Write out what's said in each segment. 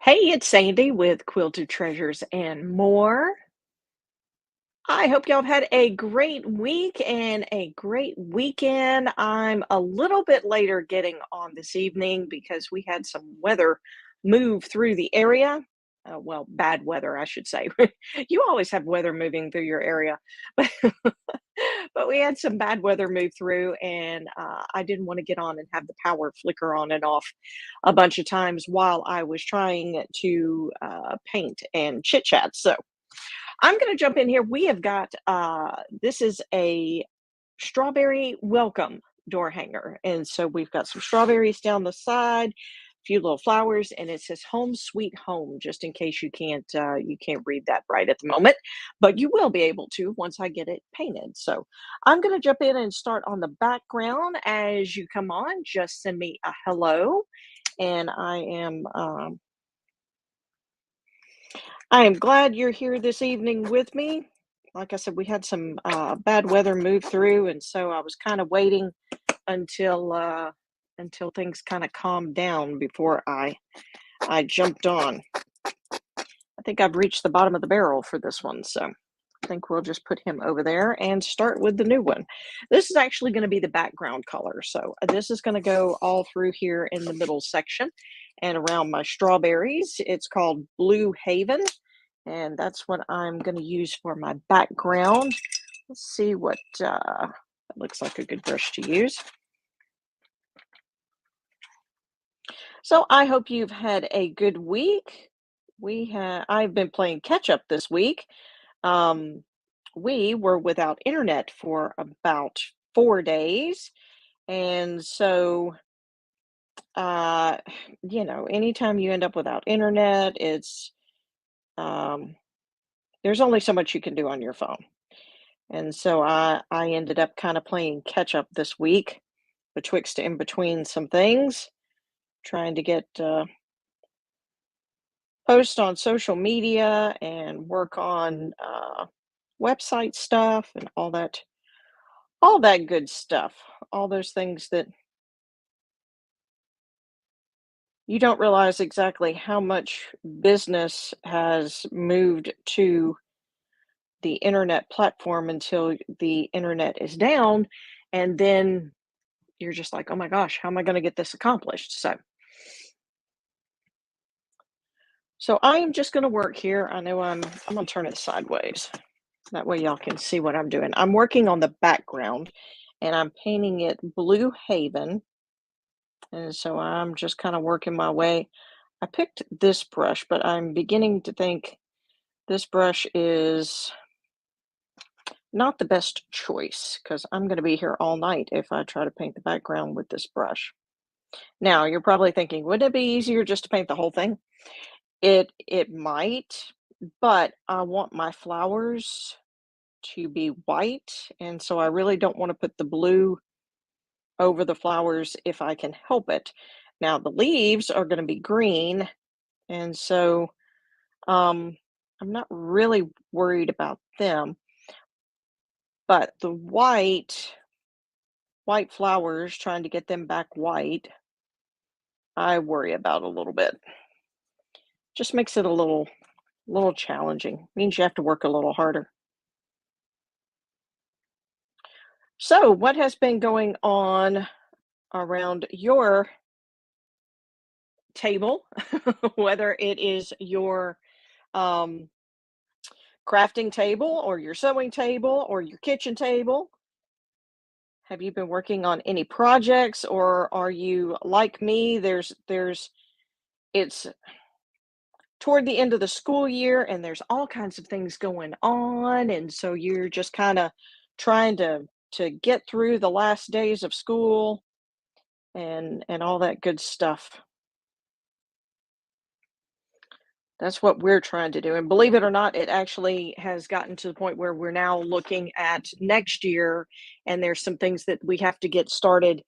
Hey, it's Sandy with Quilted Treasures and more. I hope y'all have had a great week and a great weekend. I'm a little bit later getting on this evening because we had some weather move through the area. Well, bad weather, I should say. You always have weather moving through your area, but but we had some bad weather move through, and I didn't want to get on and have the power flicker on and off a bunch of times while I was trying to paint and chit chat. So I'm going to jump in here. We have got this is a strawberry welcome door hanger, and so we've got some strawberries down the side, a few little flowers, and it says "Home Sweet Home." Just in case you can't read that right at the moment, but you will be able to once I get it painted. So I'm going to jump in and start on the background. As you come on, just send me a hello, and I am glad you're here this evening with me. Like I said, we had some bad weather move through, and so I was kind of waiting until until things kind of calmed down before I jumped on. I think I've reached the bottom of the barrel for this one, so I think we'll just put him over there and start with the new one. This is actually going to be the background color, so this is going to go all through here in the middle section and around my strawberries. It's called Blue Haven, and that's what I'm going to use for my background. Let's see what that looks like a good brush to use. So I hope you've had a good week. I've been playing catch up this week. Um, we were without internet for about 4 days, and so uh, anytime you end up without internet, it's um, there's only so much you can do on your phone. And so I ended up kind of playing catch up this week betwixt in between some things, trying to get post on social media and work on website stuff and all that good stuff. All those things that you don't realize exactly how much business has moved to the internet platform until the internet is down, and then you're just like, oh my gosh, how am I going to get this accomplished? So I am just going to work here. I know I'm going to turn it sideways. That way y'all can see what I'm doing. I'm working on the background and I'm painting it Blue Haven. And so I'm just kind of working my way. I picked this brush, but I'm beginning to think this brush is not the best choice because I'm going to be here all night if I try to paint the background with this brush. Now, you're probably thinking, wouldn't it be easier just to paint the whole thing? It might, but I want my flowers to be white, and so I really don't want to put the blue over the flowers if I can help it. Now the leaves are going to be green, and so um, I'm not really worried about them, but the white flowers, trying to get them back white, I worry about a little bit. Just makes it a little challenging. Means you have to work a little harder. So, what has been going on around your table, whether it is your um, crafting table or your sewing table or your kitchen table? Have you been working on any projects, or are you like me? It's toward the end of the school year and there's all kinds of things going on, and so you're just kind of trying to get through the last days of school and all that good stuff. That's what we're trying to do, and believe it or not, it actually has gotten to the point where we're now looking at next year, and there's some things that we have to get started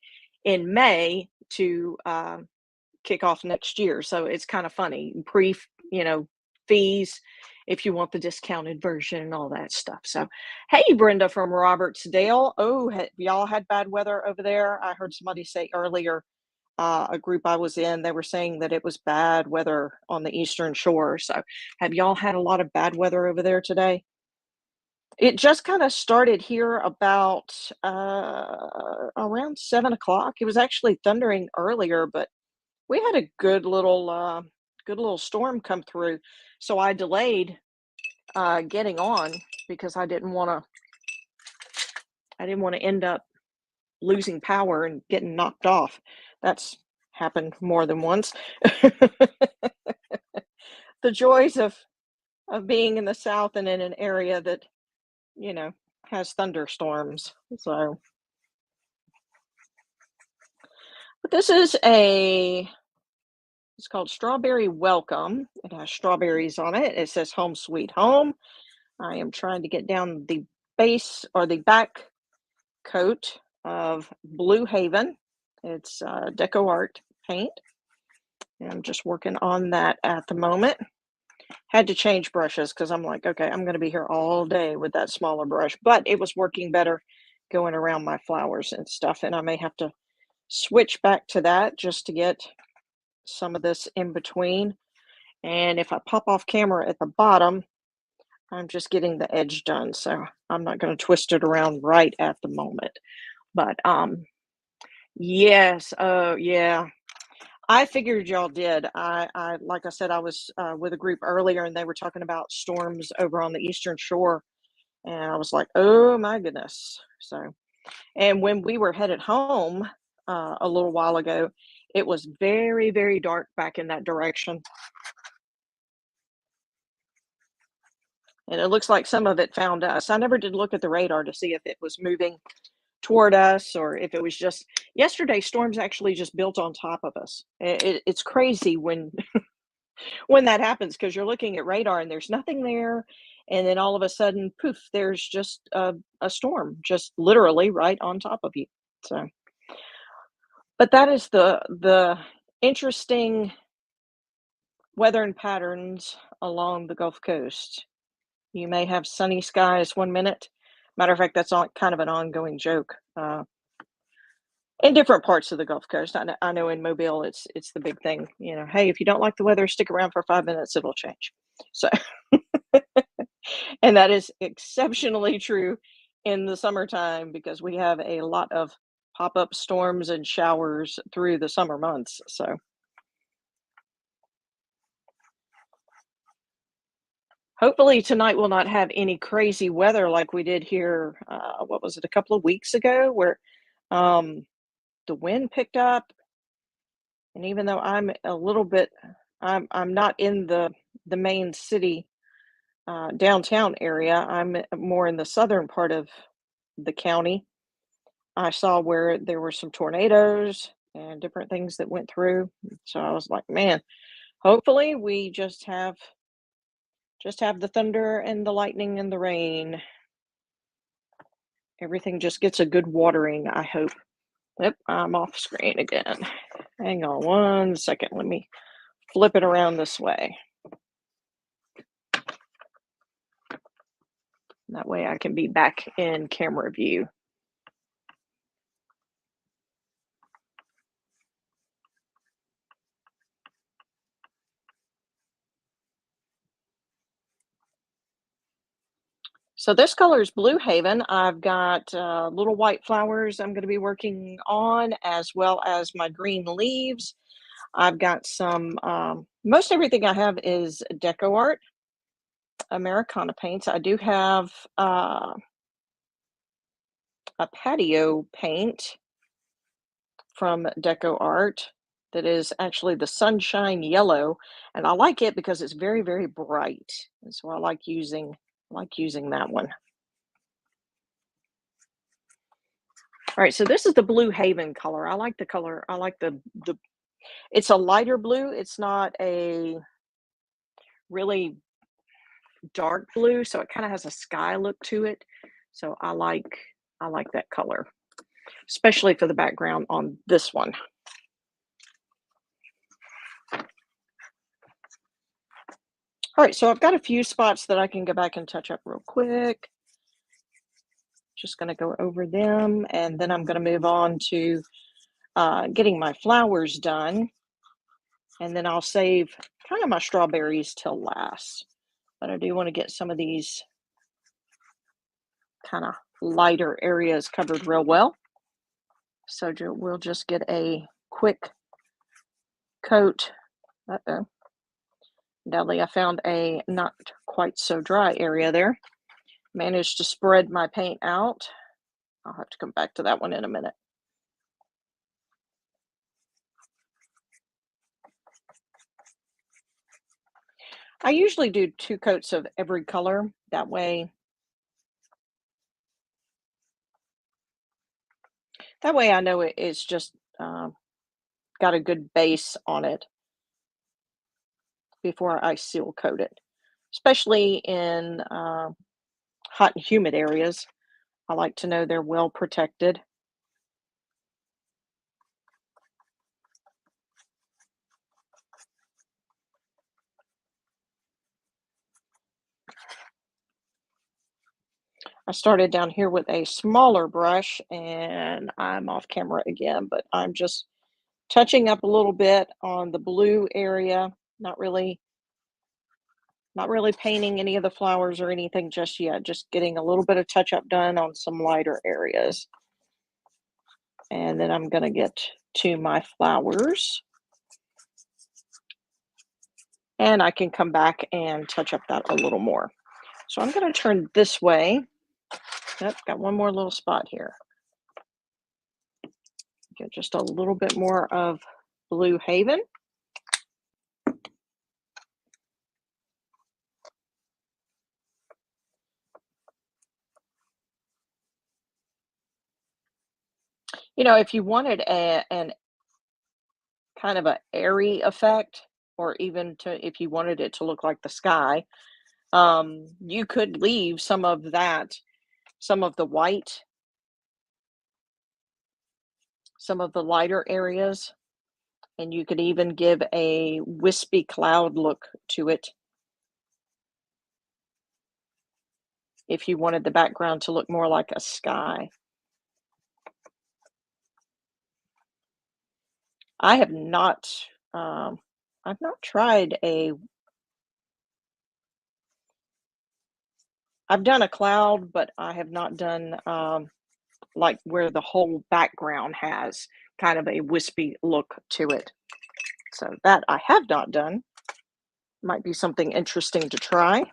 in May to, kick off next year, so it's kinda funny, you know, fees if you want the discounted version and all that stuff. So, hey, Brenda from Robertsdale. Oh, y'all had bad weather over there? I heard somebody say earlier, a group I was in, they were saying that it was bad weather on the Eastern Shore. So, have y'all had a lot of bad weather over there today? It just kind of started here about around 7 o'clock. It was actually thundering earlier, but we had a good little storm come through. So I delayed getting on because I didn't want to end up losing power and getting knocked off. That's happened more than once. The joys of being in the South and in an area that, you know, has thunderstorms. So, but this is a it's called Strawberry Welcome. It has strawberries on it. It says Home Sweet Home. I am trying to get down the base or the back coat of Blue Haven. It's Deco Art paint. And I'm just working on that at the moment. Had to change brushes because I'm like, okay, I'm going to be here all day with that smaller brush, but it was working better going around my flowers and stuff. And I may have to switch back to that just to get some of this in between. And if I pop off camera at the bottom, I'm just getting the edge done. So I'm not going to twist it around right at the moment. But yes, oh yeah. I figured y'all did. I like I said, I was with a group earlier, and they were talking about storms over on the Eastern Shore, and I was like, "Oh my goodness!" So, and when we were headed home a little while ago, it was very, very dark back in that direction, and it looks like some of it found us. I never did look at the radar to see if it was moving toward us or if it was just yesterday. Storms actually just built on top of us. It's crazy when that happens because you're looking at radar and there's nothing there, and then all of a sudden poof, there's just a storm just literally right on top of you. So, but that is the interesting weather and patterns along the Gulf Coast. You may have sunny skies one minute. Matter of fact, that's kind of an ongoing joke in different parts of the Gulf Coast. I know in Mobile it's the big thing. You know, hey, if you don't like the weather, stick around for 5 minutes; it'll change. So, and that is exceptionally true in the summertime because we have a lot of pop-up storms and showers through the summer months. So hopefully tonight will not have any crazy weather like we did here. What was it, a couple of weeks ago, where um, the wind picked up, and even though I'm a little bit, I'm not in the main city downtown area. I'm more in the southern part of the county. I saw where there were some tornadoes and different things that went through. So I was like, man, hopefully we just have the thunder and the lightning and the rain. Everything just gets a good watering, I hope. Yep, I'm off screen again. Hang on one second. Let me flip it around this way. That way I can be back in camera view. So this color is Blue Haven. I've got little white flowers I'm going to be working on, as well as my green leaves. I've got some, most everything I have is Deco Art, Americana paints. I do have a patio paint from Deco Art that is actually the Sunshine Yellow, and I like it because it's very, very bright. And so I like using that one. All right, so this is the Blue Haven color. I like the color. I like the it's a lighter blue. It's not a really dark blue, so it kind of has a sky look to it. So I like that color, especially for the background on this one. All right, so I've got a few spots that I can go back and touch up real quick. Just going to go over them, and then I'm going to move on to getting my flowers done, and then I'll save kind of my strawberries till last. But I do want to get some of these kind of lighter areas covered real well. So we'll just get a quick coat. Uh-oh. Dudley, I found a not quite so dry area there. Managed to spread my paint out. I'll have to come back to that one in a minute. I usually do 2 coats of every color. That way I know it's just got a good base on it before I seal coat it. Especially in hot and humid areas, I like to know they're well protected. I started down here with a smaller brush and I'm off camera again, but I'm just touching up a little bit on the blue area, not really not really painting any of the flowers or anything just yet, just getting a little bit of touch up done on some lighter areas. And then I'm going to get to my flowers and I can come back and touch up that a little more. So I'm going to turn this way. Yep, got one more little spot here. Get just a little bit more of Blue Haven. You know, if you wanted an kind of a airy effect, or even to if you wanted it to look like the sky, you could leave some of that, some of the white, some of the lighter areas, and you could even give a wispy cloud look to it if you wanted the background to look more like a sky. I have not, um, I've not tried a, I've done a cloud, but I have not done like where the whole background has kind of a wispy look to it. So that I have not done. Might be something interesting to try.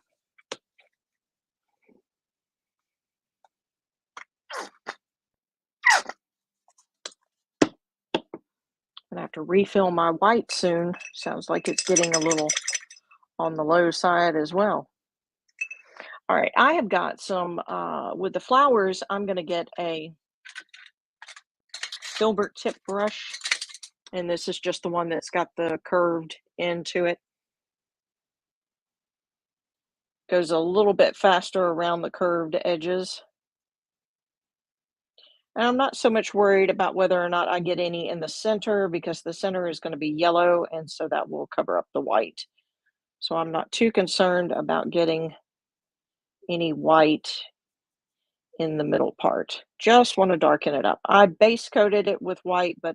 Gonna have to refill my white soon. Sounds like it's getting a little on the low side as well. All right, I have got some, with the flowers, I'm gonna get a filbert tip brush, and this is just the one that's got the curved end to it. Goes a little bit faster around the curved edges. And I'm not so much worried about whether or not I get any in the center because the center is going to be yellow and so that will cover up the white. So I'm not too concerned about getting any white in the middle part. Just want to darken it up. I base coated it with white, but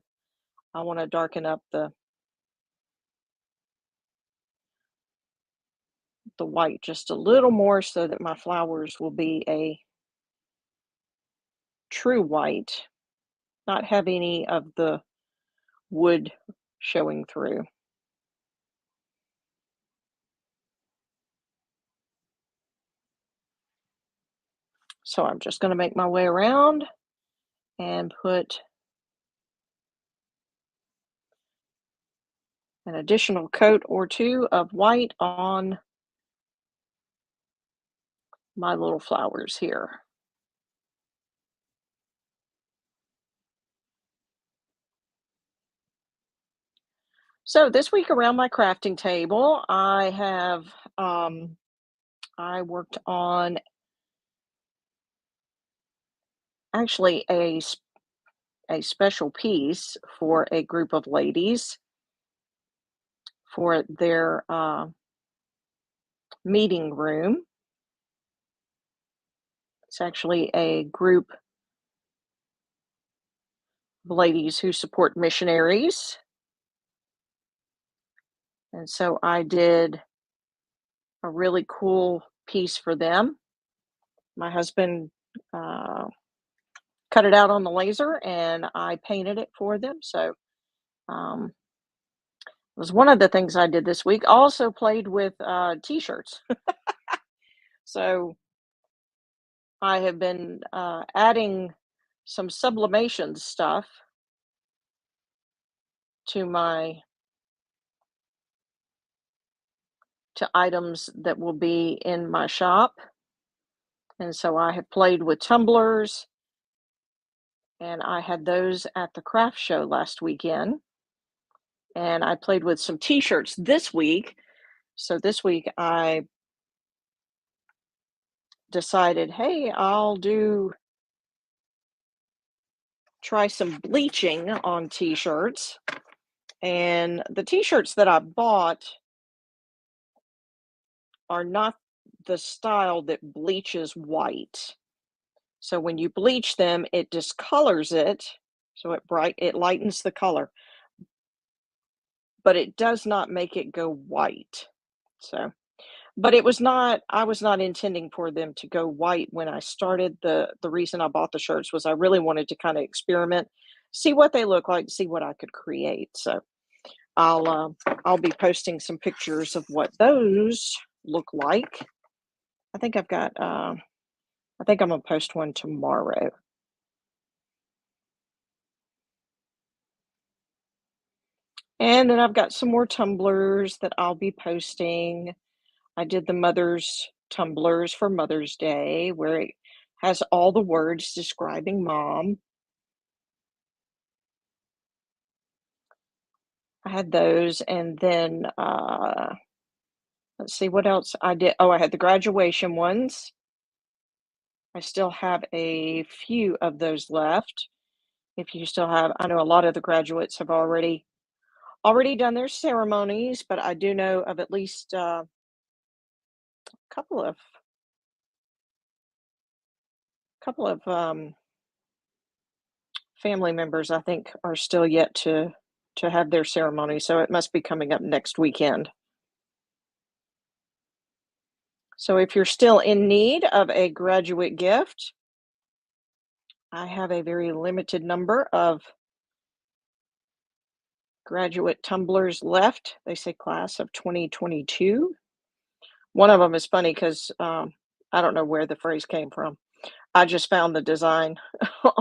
I want to darken up the white just a little more so that my flowers will be a true white, not have any of the wood showing through. So I'm just going to make my way around and put an additional coat or two of white on my little flowers here. So this week around my crafting table, I worked on actually a special piece for a group of ladies for their meeting room. It's actually a group of ladies who support missionaries. And so I did a really cool piece for them. My husband uh, cut it out on the laser and I painted it for them. So um, it was one of the things I did this week. Also played with t-shirts. So I have been adding some sublimation stuff to my to items that will be in my shop. And so I have played with tumblers and I had those at the craft show last weekend. And I played with some t-shirts this week. So this week I decided, hey, I'll do try some bleaching on t-shirts. And the t-shirts that I bought are not the style that bleaches white. So when you bleach them, it discolors it. So it lightens the color, but it does not make it go white. So, but it was not I was not intending for them to go white when I started. The reason I bought the shirts was I really wanted to kind of experiment, see what they look like, see what I could create. So I'll be posting some pictures of what those look like. I think I've got I think I'm gonna post one tomorrow. And then I've got some more tumblers that I'll be posting. I did the mother's tumblers for Mother's Day where it has all the words describing mom. I had those and then let's see what else I did. Oh, I had the graduation ones. I still have a few of those left. If you still have, I know a lot of the graduates have already done their ceremonies, but I do know of at least a couple of family members I think are still yet to have their ceremony, so it must be coming up next weekend. So if you're still in need of a graduate gift, I have a very limited number of graduate tumblers left. They say class of 2022. One of them is funny because I don't know where the phrase came from. I just found the design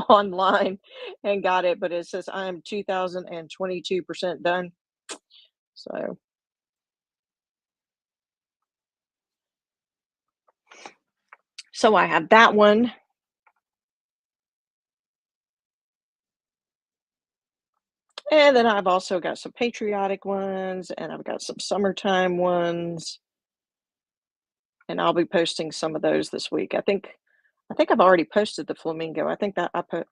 online and got it, but it says I am 2022% done. So, so I have that one. And then I've also got some patriotic ones and I've got some summertime ones. And I'll be posting some of those this week. I think I've already posted the flamingo. I think I put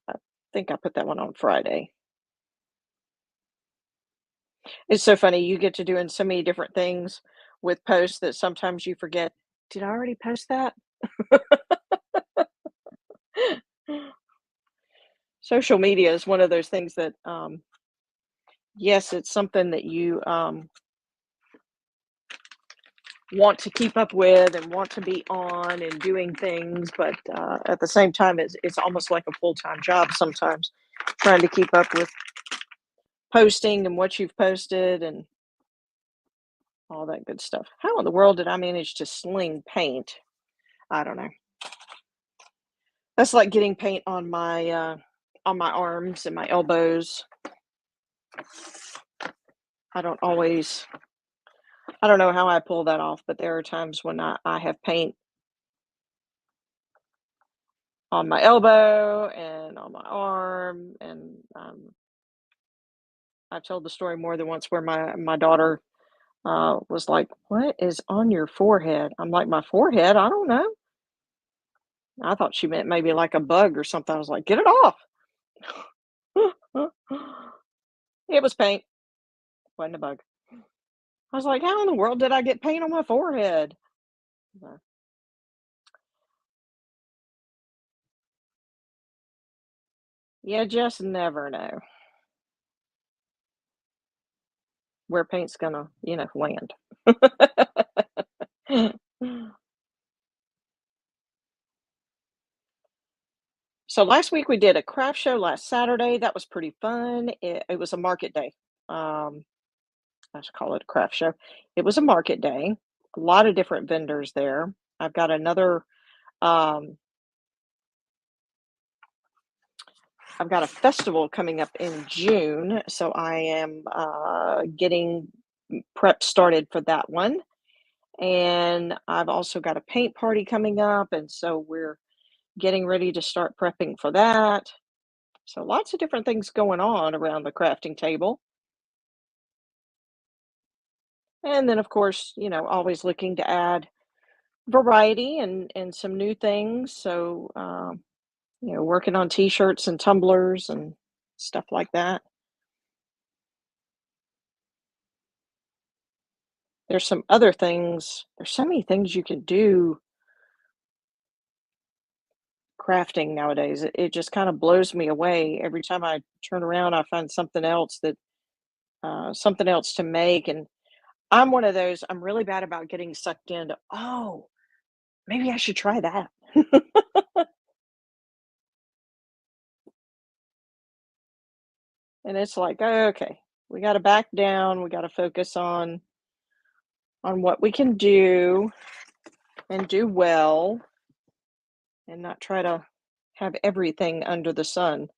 that one on Friday. It's so funny. You get to doing so many different things with posts that sometimes you forget. Did I already post that? Social media is one of those things that, yes, it's something that you want to keep up with and want to be on and doing things, but at the same time, it's almost like a full time job sometimes, trying to keep up with posting and what you've posted and all that good stuff. How in the world did I manage to sling paint? I don't know. That's like getting paint on my arms and my elbows. I don't always I don't know how I pull that off, but there are times when I have paint on my elbow and on my arm, and I've told the story more than once where my daughter was like, "What is on your forehead?" I'm like, "My forehead? I don't know." I thought she meant maybe like a bug or something. I was like, "Get it off." It was paint, wasn't a bug. I was like, "How in the world did I get paint on my forehead?" So, You just never know where paint's gonna, land. So last week we did a craft show last Saturday. That was pretty fun. It was a market day. Um, I should call it a craft show. It was a market day. A lot of different vendors there. I've got another. Um, I've got a festival coming up in June, so I am getting prep started for that one. And I've also got a paint party coming up, and so we're getting ready to start prepping for that. So lots of different things going on around the crafting table. And then, of course, always looking to add variety and some new things. So, working on t-shirts and tumblers and stuff like that. There's some other things. There's so many things you can do crafting nowadays. It just kind of blows me away. Every time I turn around, I find something else to make. And I'm one of those, I'm really bad about getting sucked into, oh, maybe I should try that. And it's like, "Oh, okay, we got to back down. We got to focus on what we can do and do well, and not try to have everything under the sun."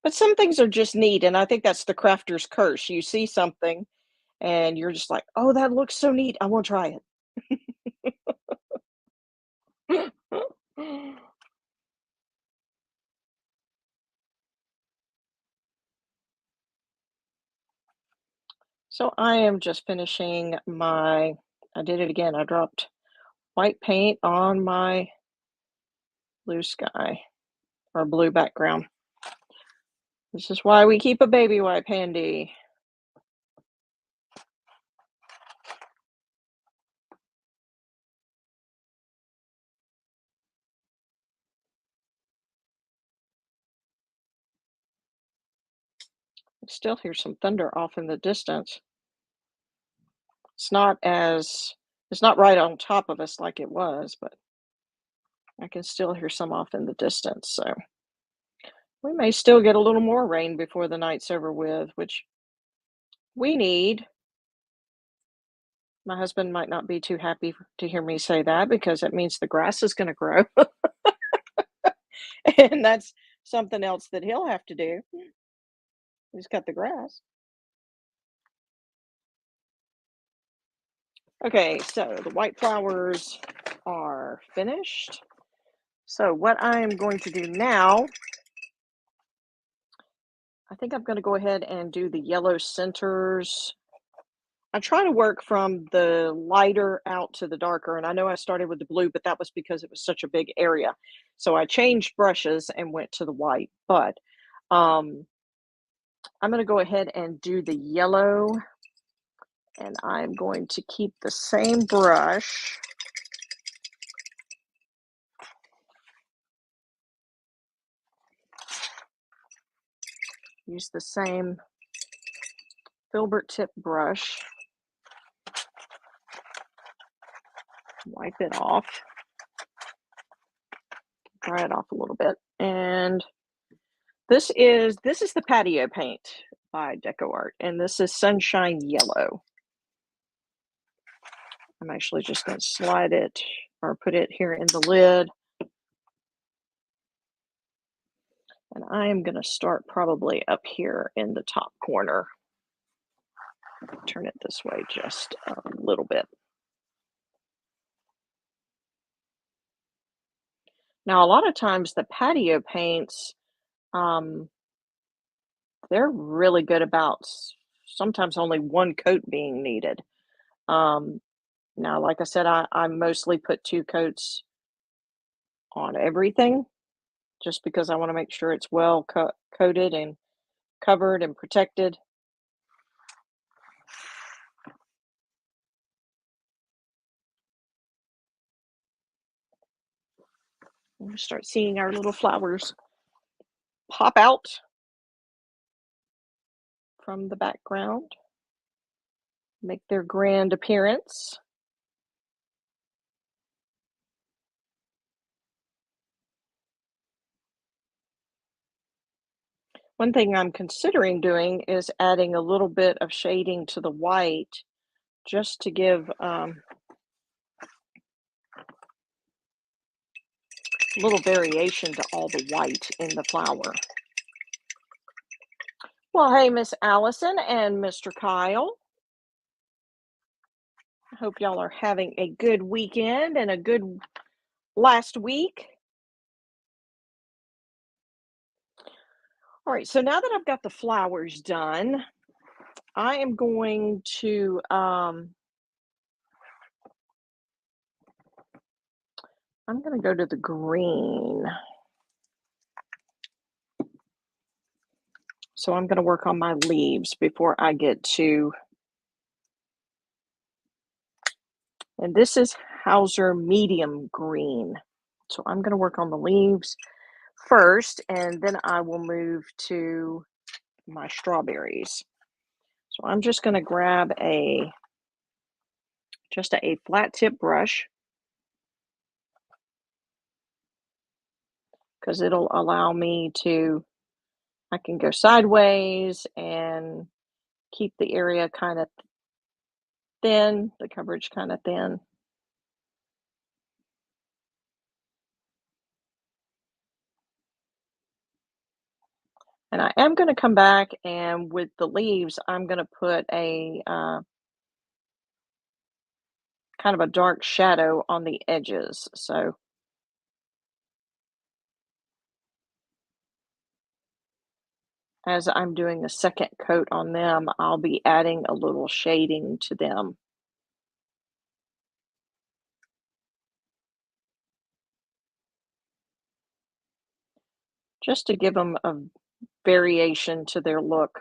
But some things are just neat, and I think that's the crafter's curse. You see something and you're just like, "Oh, that looks so neat. I want to try it." So I am just finishing I did it again. I dropped white paint on my blue sky or blue background. This is why we keep a baby wipe handy. I still hear some thunder off in the distance. It's not as it's not right on top of us like it was, but I can still hear some off in the distance. So we may still get a little more rain before the night's over with, which we need. My husband might not be too happy to hear me say that because it means the grass is going to grow. And that's something else that he'll have to do. He's cut the grass. Okay, so the white flowers are finished. So what I am going to do now, I think I'm going to go ahead and do the yellow centers. I try to work from the lighter out to the darker, and I know I started with the blue, but that was because it was such a big area. So I changed brushes and went to the white, but um, I'm going to go ahead and do the yellow, and I'm going to keep the same brush. Use the same filbert tip brush. Wipe it off. Dry it off a little bit. And this is the patio paint by Deco Art, and this is Sunshine Yellow. I'm actually just going to slide it or put it here in the lid. And I am going to start probably up here in the top corner. Turn it this way just a little bit. Now, a lot of times the patio paints, um, they're really good about sometimes only one coat being needed. Um, Now, like I said, I mostly put 2 coats on everything just because I wanna make sure it's well coated and covered and protected. I'm gonna start seeing our little flowers pop out from the background, make their grand appearance. One thing I'm considering doing is adding a little bit of shading to the white just to give a little variation to all the white in the flower. Well, hey, Miss Allison and Mr. Kyle. I hope y'all are having a good weekend and a good last week. All right, so now that I've got the flowers done, I am going to I'm going to go to the green. So I'm going to work on my leaves before I get to, and this is Hauser medium green. So I'm going to work on the leaves first, and then I will move to my strawberries. So I'm just going to grab just a flat tip brush because it'll allow me to, I can go sideways and keep the area kind of thin, the coverage kind of thin. And I am going to come back and with the leaves, I'm going to put a kind of a dark shadow on the edges. So as I'm doing the second coat on them, I'll be adding a little shading to them. Just to give them a variation to their look.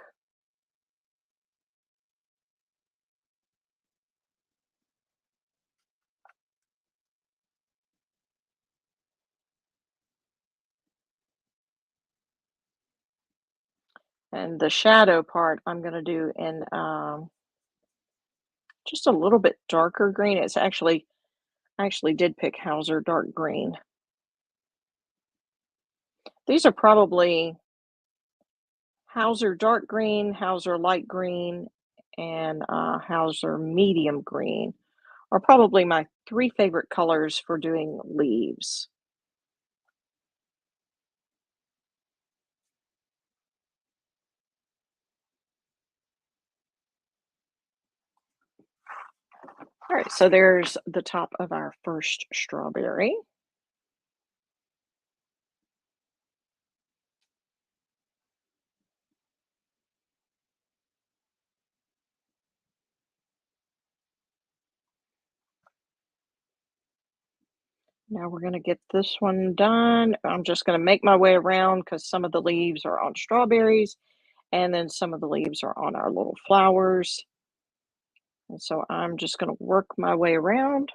And the shadow part I'm going to do in just a little bit darker green. It's actually, I actually did pick Hauser dark green. These are probably Hauser dark green, Hauser light green, and Hauser medium green are probably my three favorite colors for doing leaves. All right, so there's the top of our first strawberry. Now we're going to get this one done. I'm just going to make my way around because some of the leaves are on strawberries and then some of the leaves are on our little flowers. And so I'm just going to work my way around.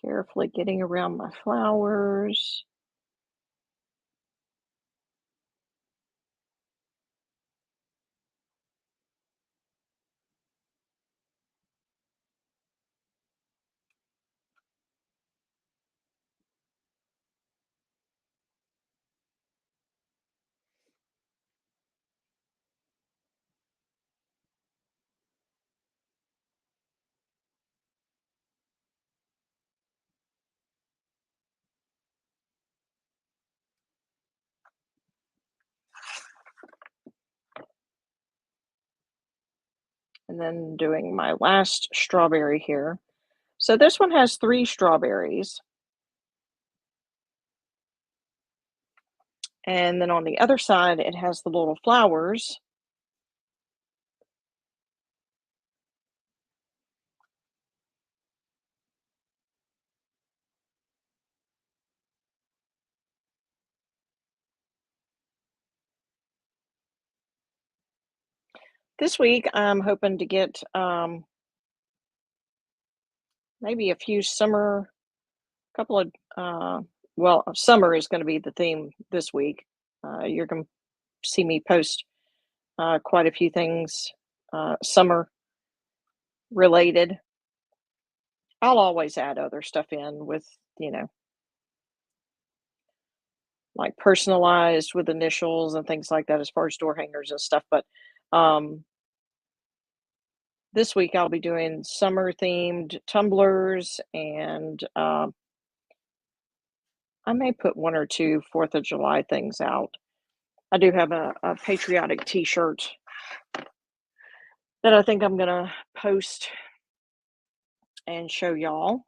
Carefully getting around my flowers. And then doing my last strawberry here. So this one has 3 strawberries. And then on the other side, it has the little flowers. This week, I'm hoping to get maybe a few summer, couple of, well, summer is going to be the theme this week. You're going to see me post quite a few things summer related. I'll always add other stuff in with, you know, like personalized with initials and things like that as far as door hangers and stuff. But um, this week I'll be doing summer themed tumblers and I may put one or two Fourth of July things out. I do have a patriotic T-shirt that I think I'm gonna post and show y'all.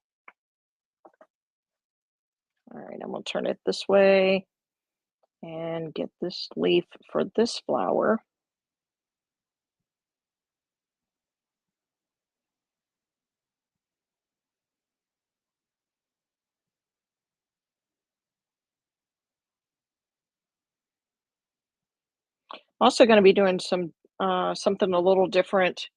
All right, I'm gonna turn it this way and get this leaf for this flower. Also gonna be doing some something a little different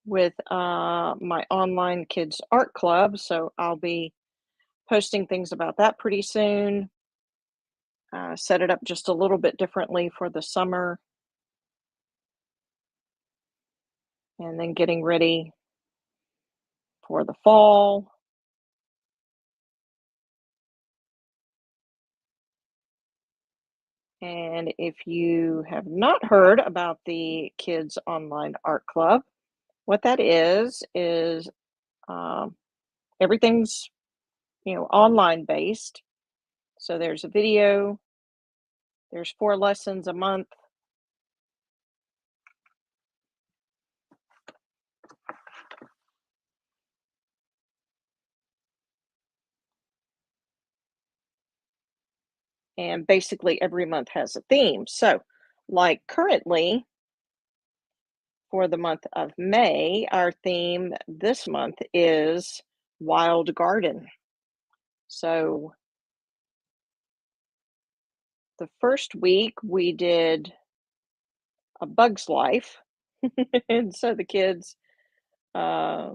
with my online kids art club. So I'll be posting things about that pretty soon. Set it up just a little bit differently for the summer and then getting ready for the fall. And if you have not heard about the Kids Online Art Club, what that is um, everything's online based. So there's a video, there's 4 lessons a month, and basically every month has a theme. So, like currently for the month of May, our theme this month is Wild Garden. So the first week we did A Bug's Life. And so the kids, uh,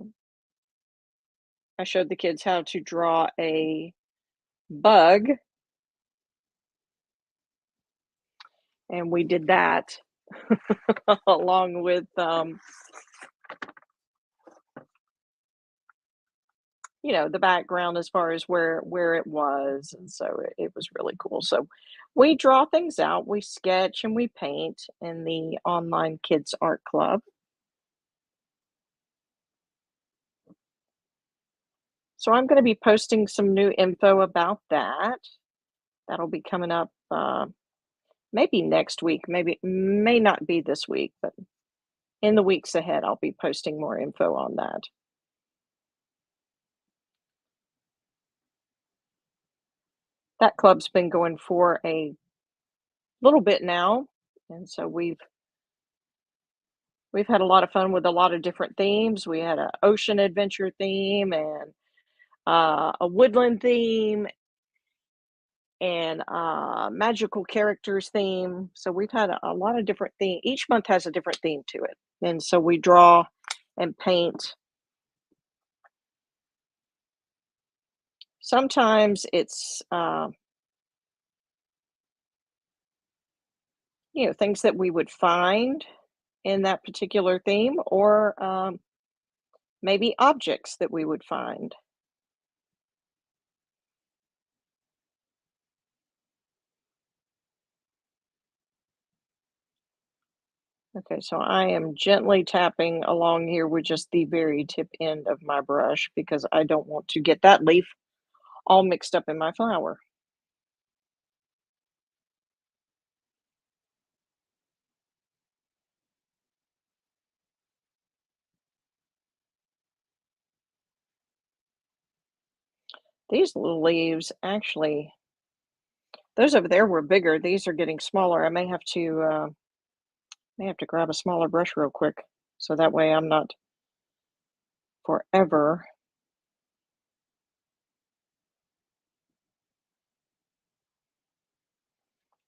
I showed the kids how to draw a bug, and we did that along with, the background as far as where it was, and so it was really cool. So we draw things out, we sketch and we paint in the online kids art club. So I'm going to be posting some new info about that. That'll be coming up maybe next week, maybe may not be this week, but in the weeks ahead I'll be posting more info on that. That club's been going for a little bit now, and so we've had a lot of fun with a lot of different themes. We had a ocean adventure theme and a woodland theme and magical characters theme. So we've had a lot of different theme. Each month has a different theme to it, and so we draw and paint. Sometimes it's things that we would find in that particular theme, or maybe objects that we would find. Okay, so I am gently tapping along here with just the very tip end of my brush because I don't want to get that leaf all mixed up in my flower. These little leaves, actually, those over there were bigger. These are getting smaller. I may have to grab a smaller brush real quick, so that way I'm not forever.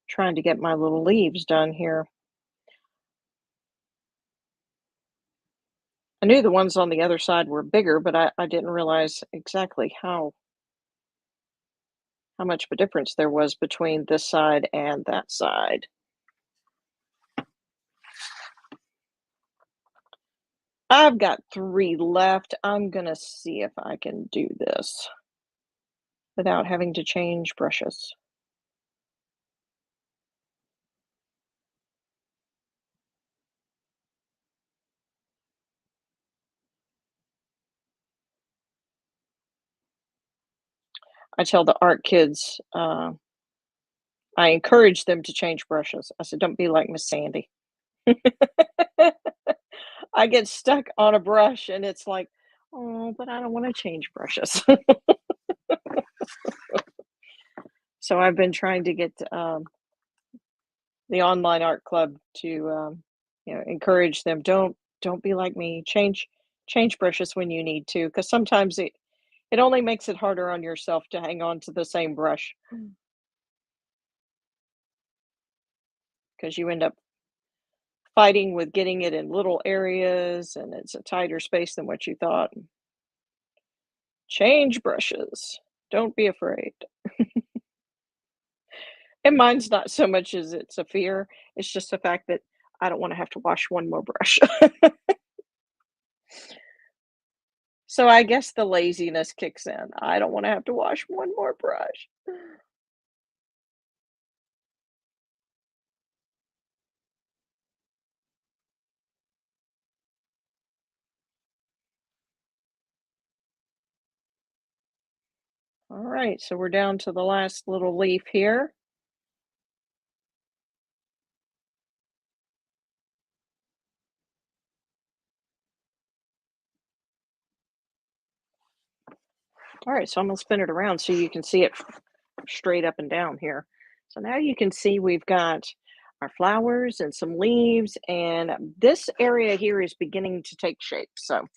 Trying to get my little leaves done here. I knew the ones on the other side were bigger, but I didn't realize exactly how much of a difference there was between this side and that side. I've got 3 left. I'm gonna see if I can do this without having to change brushes. I tell the art kids, I encourage them to change brushes. I said, "Don't be like Miss Sandy." I get stuck on a brush and it's like, "Oh, but I don't wanna change brushes." So I've been trying to get, the online art club to, encourage them, "Don't be like me. Change brushes when you need to, because sometimes it only makes it harder on yourself to hang on to the same brush, because you end up fighting with getting it in little areas, and it's a tighter space than what you thought. Change brushes. Don't be afraid. And mine's not so much as it's a fear, it's just the fact that I don't wanna have to wash one more brush. So I guess the laziness kicks in. I don't wanna have to wash one more brush. Alright, so we're down to the last little leaf here. Alright, so I'm gonna spin it around so you can see it straight up and down here. So now you can see we've got our flowers and some leaves, and this area here is beginning to take shape. So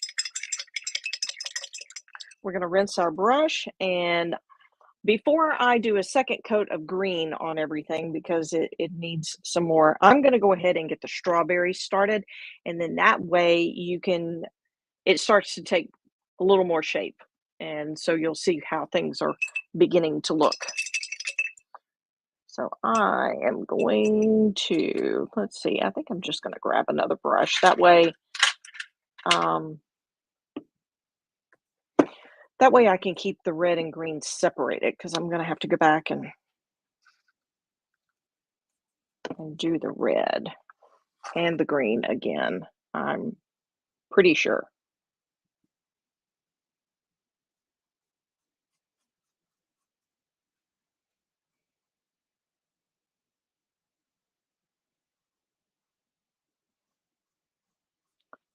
we're going to rinse our brush, and before I do a second coat of green on everything because it needs some more, I'm going to go ahead and get the strawberries started, and then that way it starts to take a little more shape, and so you'll see how things are beginning to look. So I am going to, let's see, I think I'm just going to grab another brush. Um, that way I can keep the red and green separated, because I'm going to have to go back and do the red and the green again. I'm pretty sure.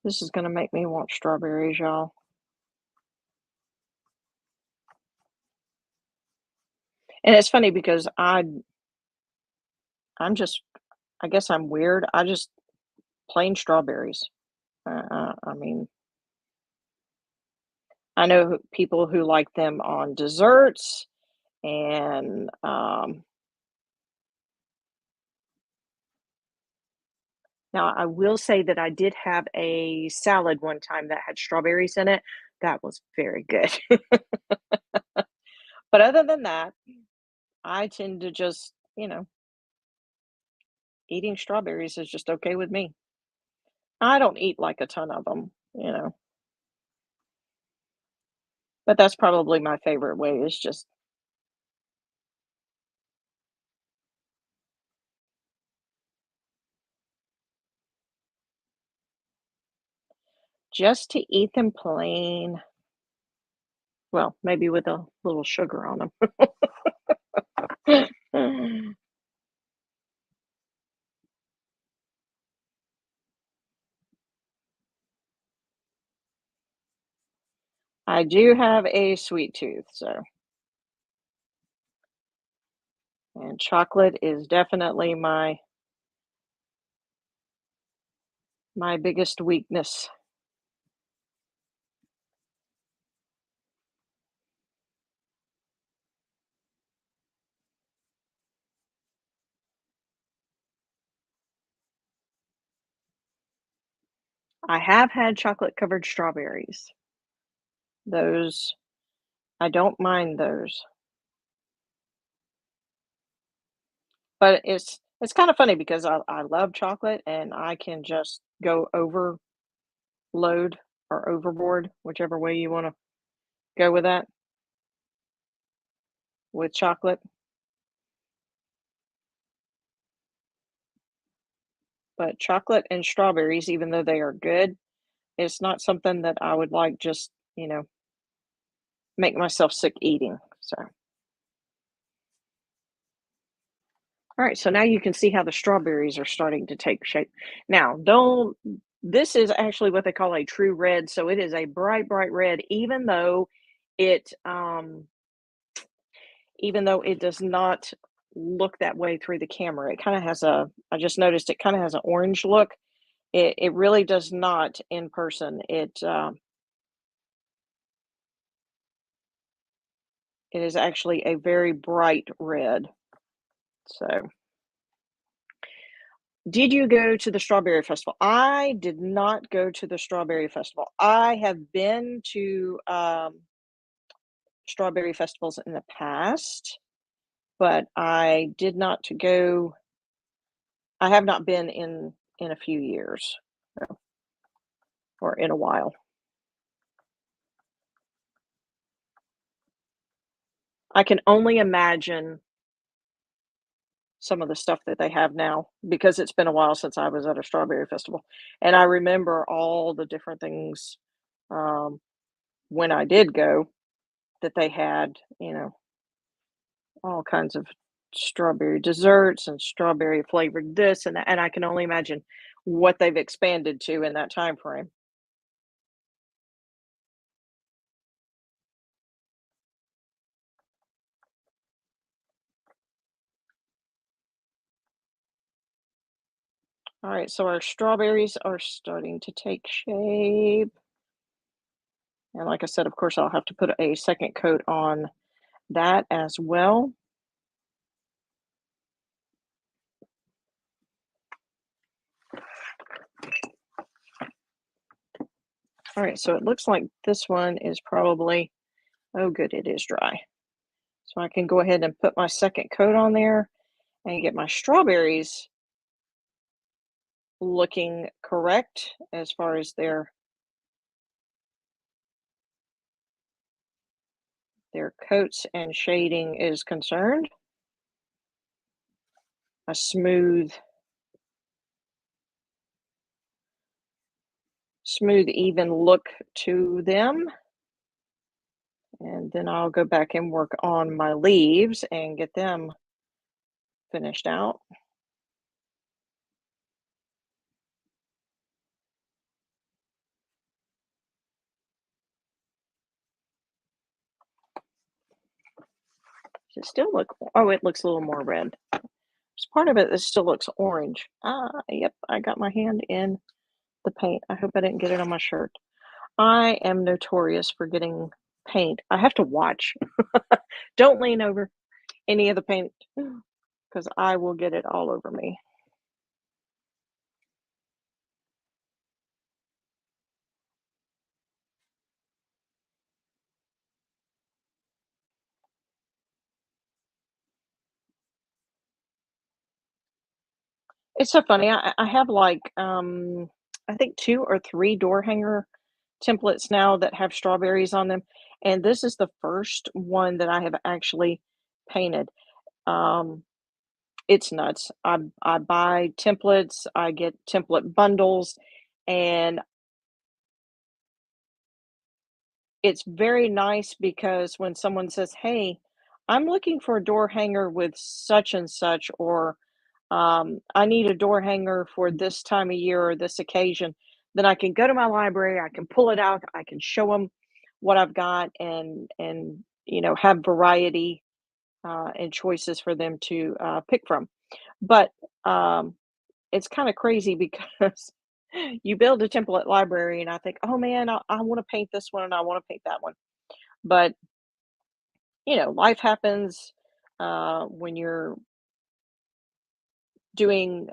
This is going to make me want strawberries, y'all. And it's funny because I'm just, I guess I'm weird. I just plain strawberries. I mean, I know people who like them on desserts, and now I will say that I did have a salad one time that had strawberries in it. That was very good. But other than that, I tend to just, eating strawberries is just okay with me. I don't eat like a ton of them, but that's probably my favorite way, is just to eat them plain. Well, maybe with a little sugar on them. I do have a sweet tooth, so, and chocolate is definitely my biggest weakness. I have had chocolate-covered strawberries. Those I don't mind those. But it's kinda funny because I love chocolate and I can just go overload or overboard, whichever way you wanna go with that, with chocolate. But chocolate and strawberries, even though they are good, it's not something that I would like just, make myself sick eating, so alright, so now you can see how the strawberries are starting to take shape. Now, don't this is actually what they call a true red, so it is a bright, bright red, it, um even though it does not look that way through the camera. It kinda has a I just noticed it kinda has an orange look. It really does not in person. It is actually a very bright red. So, did you go to the Strawberry Festival? I did not go to the Strawberry Festival. I have been to, strawberry festivals in the past, but I did not to go I have not been in a few years, so or in a while. I can only imagine some of the stuff that they have now because it's been a while since I was at a strawberry festival, and I remember all the different things, um, when I did go that they had, all kinds of strawberry desserts and strawberry flavored this and that, and I can only imagine what they've expanded to in that time frame. Alright, so our strawberries are starting to take shape, and like I said, of course, I'll have to put a second coat on that as well. Alright, so it looks like this one is probably oh, good, it is dry. So I can go ahead and put my second coat on there and get my strawberries looking correct as far as their coats and shading is concerned. A smooth, even look to them. And then I'll go back and work on my leaves and get them finished out. Does it still look, oh, it looks a little more red. There's part of it that still looks orange. Ah, yep, I got my hand in the paint. I hope I didn't get it on my shirt. I am notorious for getting paint. I have to watch. Don't lean over any of the paint because I will get it all over me. It's so funny. I have like I think 2 or 3 door hanger templates now that have strawberries on them, and this is the first one that I have actually painted. Um, it's nuts. I buy templates, I get template bundles, and it's very nice because when someone says, "Hey, I'm looking for a door hanger with such and such," or I need a door hanger for this time of year or this occasion, then I can go to my library, I can pull it out, I can show them what I've got and have variety and choices for them to pick from. But um, it's kind of crazy because you build a template library and I think, oh man, I want to paint this one and I want to paint that one. But life happens when you're doing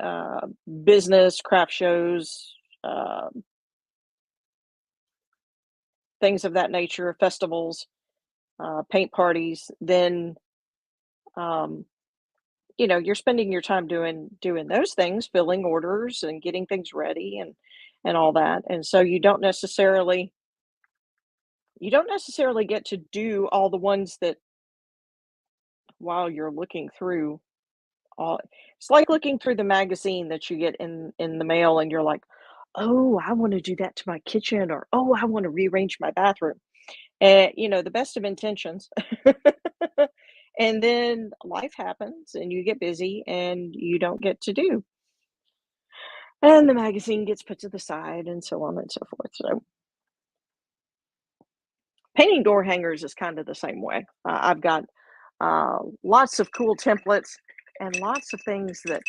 business, craft shows, things of that nature, festivals, paint parties, then um, you're spending your time doing those things, filling orders and getting things ready and all that. And so you don't necessarily get to do all the ones that while you're looking through all it's like looking through the magazine that you get in the mail and you're like, "Oh, I want to do that to my kitchen," or "Oh, I want to rearrange my bathroom." And the best of intentions. And then life happens and you get busy and you don't get to do. And the magazine gets put to the side and so on and so forth. So painting door hangers is kind of the same way. I've got lots of cool templates and lots of things that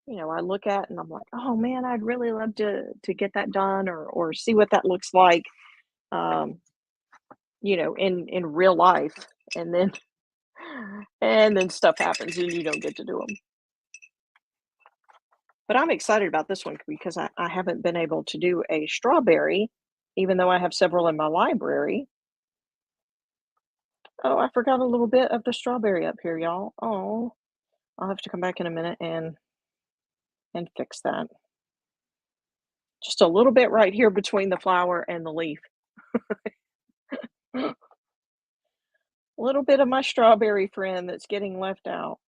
I look at and I'm like, oh man, I'd really love to get that done or see what that looks like, um, in real life. And then and then stuff happens and you don't get to do them. But I'm excited about this one because I haven't been able to do a strawberry, even though I have several in my library. Oh, I forgot a little bit of the strawberry up here, y'all. Oh, I'll have to come back in a minute and fix that. Just a little bit right here between the flower and the leaf. A little bit of my strawberry friend that's getting left out.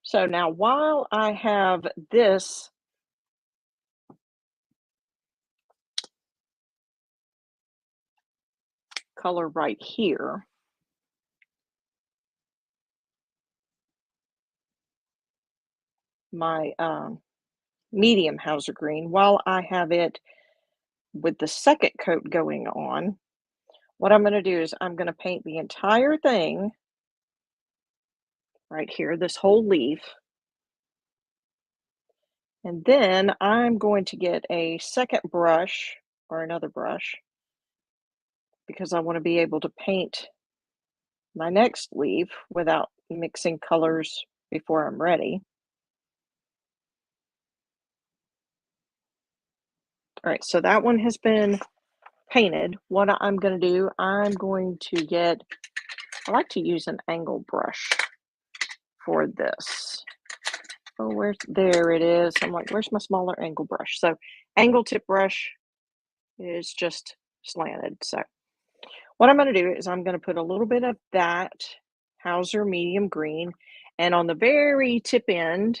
So now while I have this color right here, my medium Hauser green, while I have it with the second coat going on, what I'm going to do is I'm going to paint the entire thing right here, this whole leaf. And then I'm going to get a second brush or another brush because I want to be able to paint my next leaf without mixing colors before I'm ready. All right, so that one has been painted. What I'm going to do, I like to use an angle brush for this. Oh, there it is. I'm like, where's my smaller angle brush? So angle tip brush is just slanted. So what I'm going to do is I'm going to put a little bit of that Hauser medium green, and on the very tip end,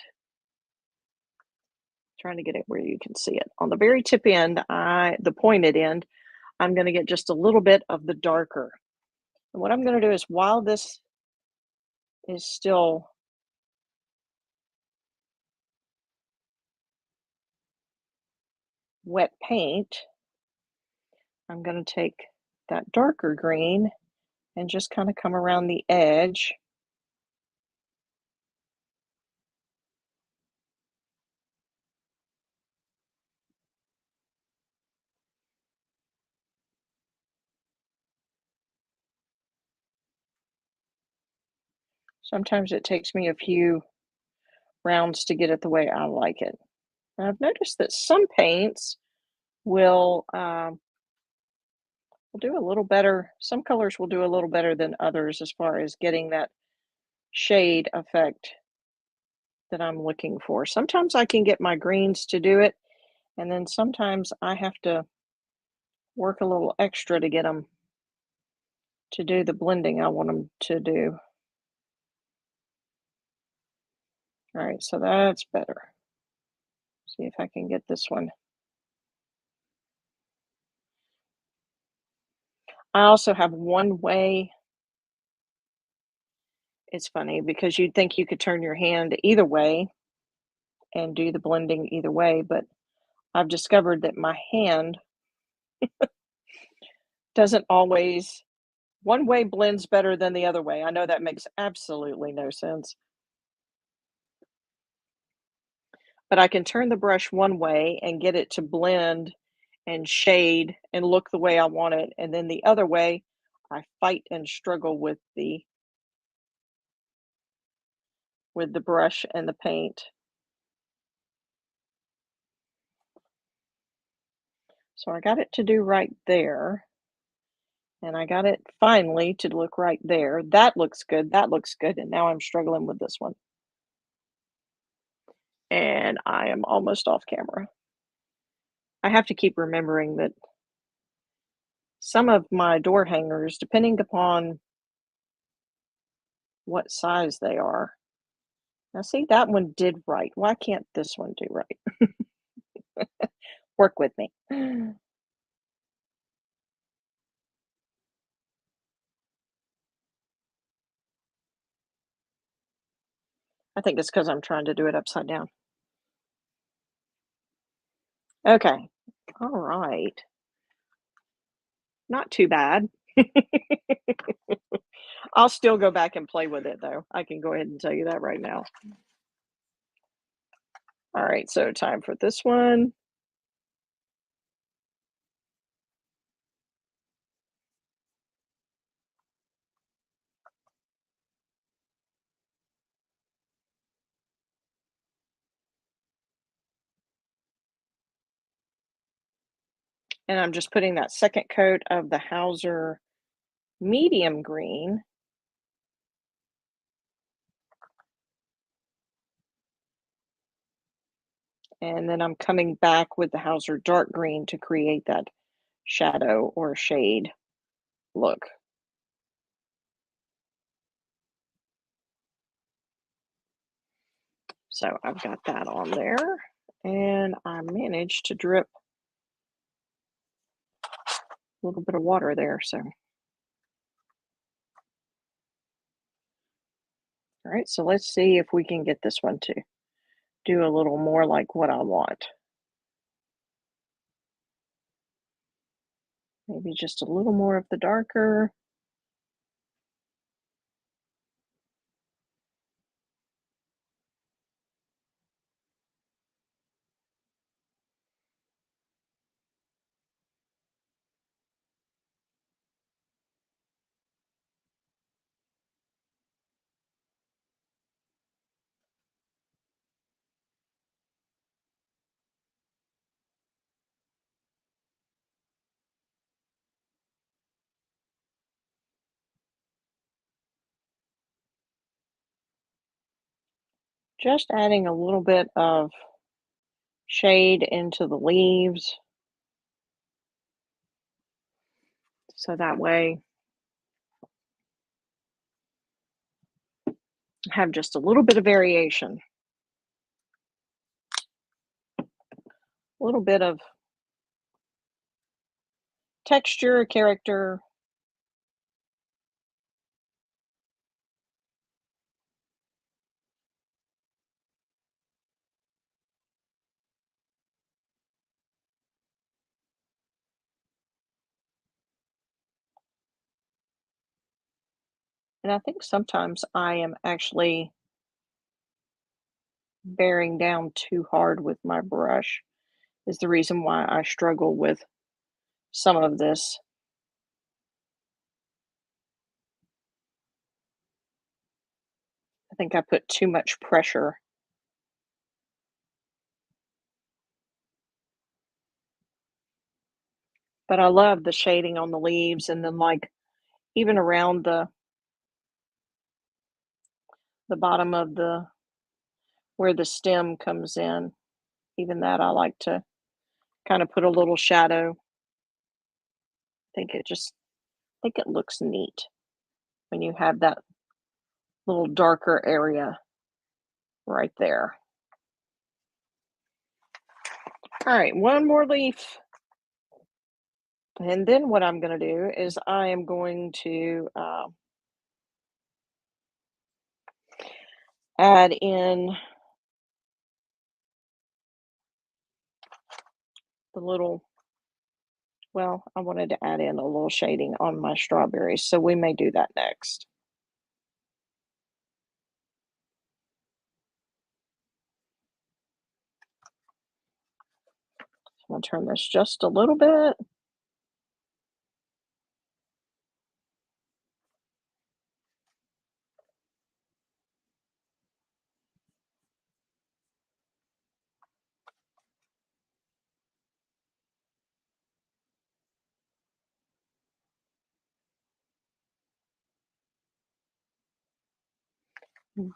trying to get it where you can see it. On the very tip end, the pointed end, I'm going to get just a little bit of the darker. And what I'm going to do is while this is still wet paint, I'm going to take that darker green and just kind of come around the edge. Sometimes it takes me a few rounds to get it the way I like it. And I've noticed that some paints will do a little better. Some colors will do a little better than others as far as getting that shade effect that I'm looking for. Sometimes I can get my greens to do it, and then sometimes I have to work a little extra to get them to do the blending I want them to do. All right, so that's better. See if I can get this one. I also have one way. It's funny because you'd think you could turn your hand either way and do the blending either way, but I've discovered that my hand doesn't always one way blends better than the other way. I know that makes absolutely no sense, but I can turn the brush one way and get it to blend and shade and look the way I want it, and then the other way, I fight and struggle with with the brush and the paint. So I got it to do right there, and I got it finally to look right there. That looks good, and now I'm struggling with this one. And I am almost off camera. I have to keep remembering that some of my door hangers, depending upon what size they are. Now see, that one did right. Why can't this one do right? Work with me. I think it's because 'cause I'm trying to do it upside down. Okay. Alright. Not too bad. I'll still go back and play with it, though. I can go ahead and tell you that right now. Alright, so time for this one. And I'm just putting that second coat of the Hauser medium green, and then I'm coming back with the Hauser dark green to create that shadow or shade look. So I've got that on there, and I managed to drip a little bit of water there. So, all right, so let's see if we can get this one to do a little more like what I want. Maybe just a little more of the darker. Just adding a little bit of shade into the leaves. So that way I have just a little bit of variation, a little bit of texture, character. And I think sometimes I am actually bearing down too hard with my brush is the reason why I struggle with some of this. I think I put too much pressure, but I love the shading on the leaves and then like even around the bottom of the where the stem comes in, even that I like to kind of put a little shadow. I think it looks neat when you have that little darker area right there. All right, one more leaf. And then what I'm going to do is I am going to add in the little, well, I wanted to add in a little shading on my strawberries, so we may do that next. So I'm going to turn this just a little bit.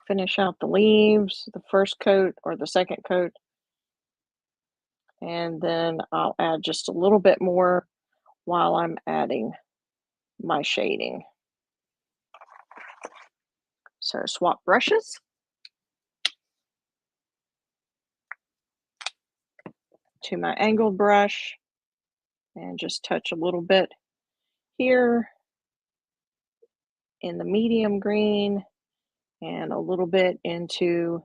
Finish out the leaves, the first coat or the second coat, and then I'll add just a little bit more while I'm adding my shading. So swap brushes. To my angled brush and just touch a little bit here in the medium green and a little bit into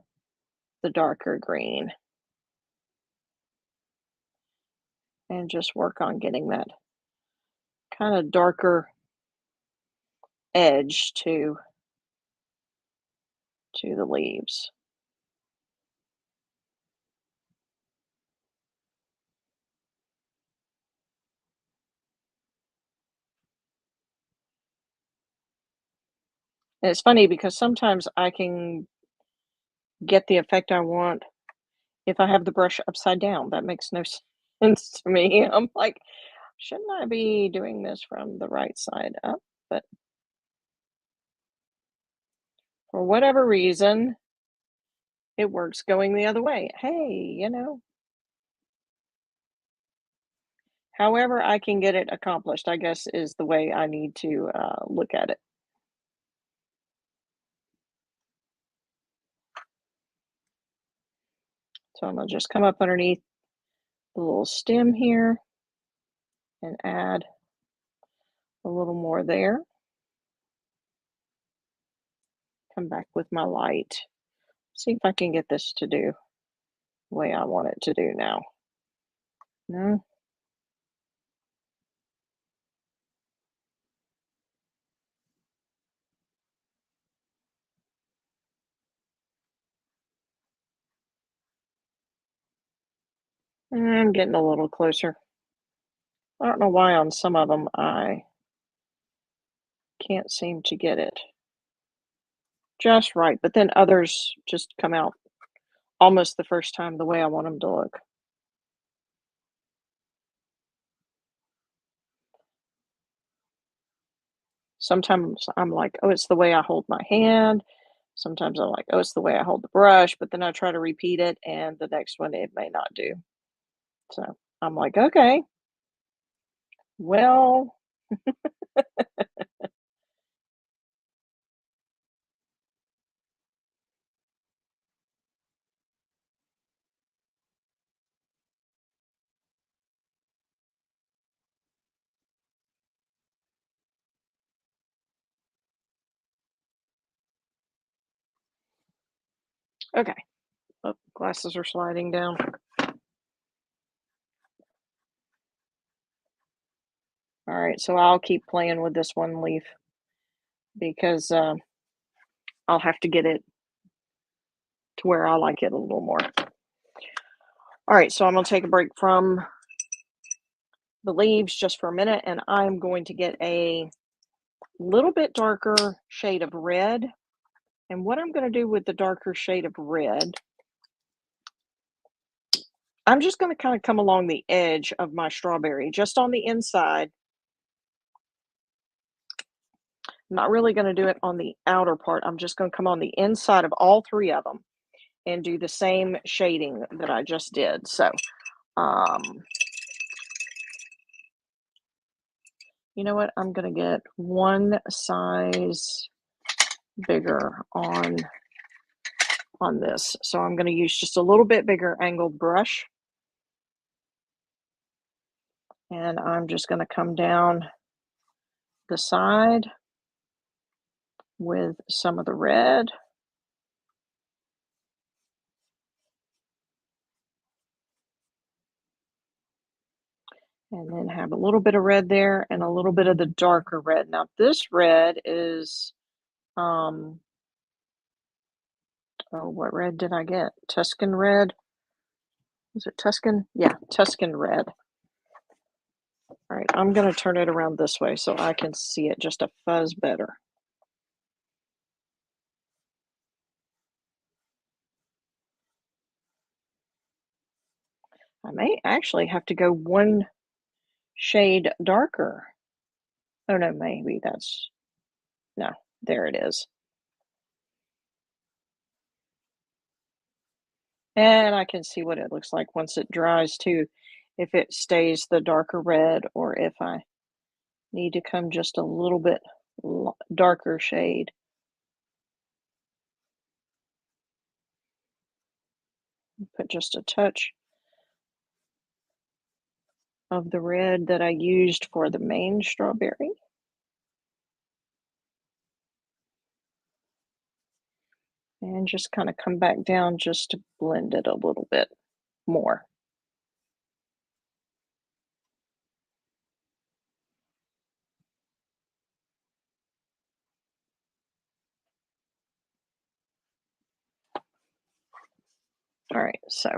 the darker green. And just work on getting that kind of darker edge to the leaves. And it's funny because sometimes I can get the effect I want if I have the brush upside down. That makes no sense to me. I'm like, shouldn't I be doing this from the right side up? But for whatever reason, it works going the other way. Hey, however I can get it accomplished, I guess, is the way I need to look at it. So I'm gonna just come up underneath the little stem here and add a little more there. Come back with my light. See if I can get this to do the way I want it to do now. No? I'm getting a little closer. I don't know why on some of them I can't seem to get it just right, but then others just come out almost the first time the way I want them to look. Sometimes I'm like, "Oh, it's the way I hold my hand." Sometimes I'm like, "Oh, it's the way I hold the brush," but then I try to repeat it, and the next one, it may not do. So, I'm like, "Okay, well." Okay. Oh, glasses are sliding down. Alright, so I'll keep playing with this one leaf because, I'll have to get it to where I like it a little more. Alright, so I'm gonna take a break from the leaves just for a minute, and I'm going to get a little bit darker shade of red. And what I'm gonna do with the darker shade of red, I'm just gonna kinda come along the edge of my strawberry, just on the inside. I'm not really gonna do it on the outer part. I'm just gonna come on the inside of all 3 of them and do the same shading that I just did. So, um, you know what? I'm gonna get one size bigger on this. So I'm gonna use just a little bit bigger angled brush, and I'm just gonna come down the side with some of the red. And then have a little bit of red there and a little bit of the darker red. Now this red is, um, oh, what red did I get? Tuscan red? Is it Tuscan? Yeah, Tuscan red. All right, I'm gonna turn it around this way so I can see it just a fuzz better. I may actually have to go one shade darker. Oh no, maybe that's, no, there it is. And I can see what it looks like once it dries too, if it stays the darker red or if I need to come just a little bit darker shade. Put just a touch of the red that I used for the main strawberry. And just kind of come back down just to blend it a little bit more. All right, so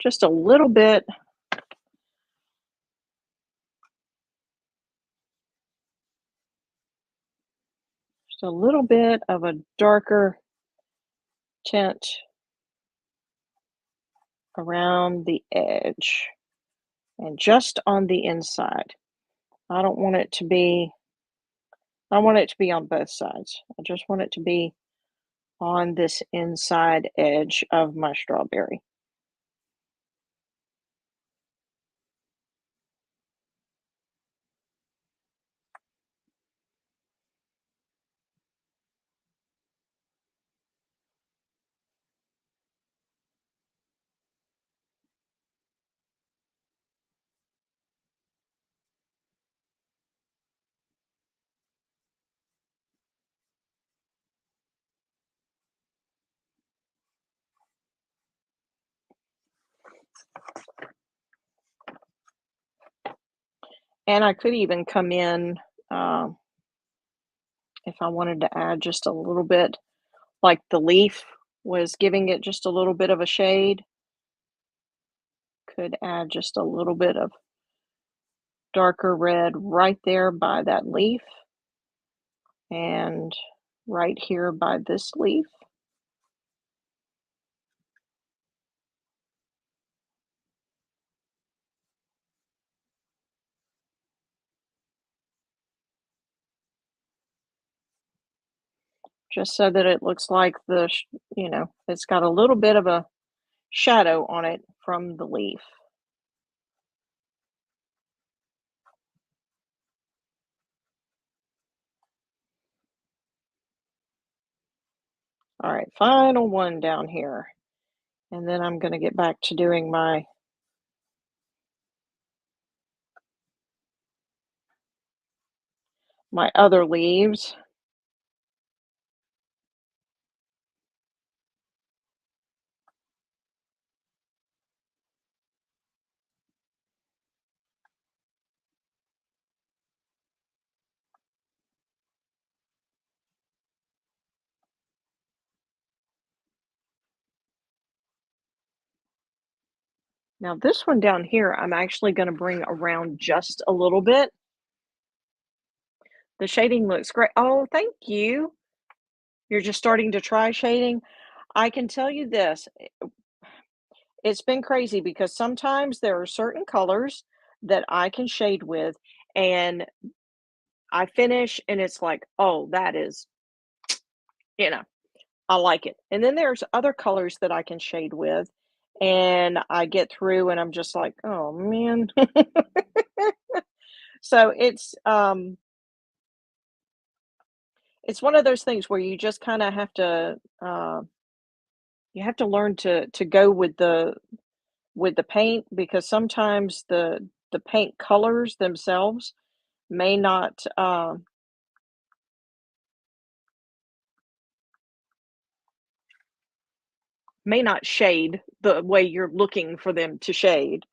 just a little bit, just a little bit of a darker tint around the edge and just on the inside. I don't want it to be, I want it to be on both sides. I just want it to be on this inside edge of my strawberry. And I could even come in um, if I wanted to add just a little bit, like the leaf was giving it just a little bit of a shade, could add just a little bit of darker red right there by that leaf and right here by this leaf. Just so that it looks like it's got a little bit of a shadow on it from the leaf. All right, final one down here. And then I'm going to get back to doing my other leaves. Now this one down here, I'm actually going to bring around just a little bit. The shading looks great. Oh, thank you. You're just starting to try shading. I can tell you this, it's been crazy because sometimes there are certain colors that I can shade with, and I finish and it's like, "Oh, that is, you know, I like it." And then there's other colors that I can shade with, and I get through and I'm just like, "Oh, man." So it's one of those things where you just kinda have to, you have to learn to go with the paint because sometimes the paint colors themselves may not, may not shade the way you're looking for them to shade,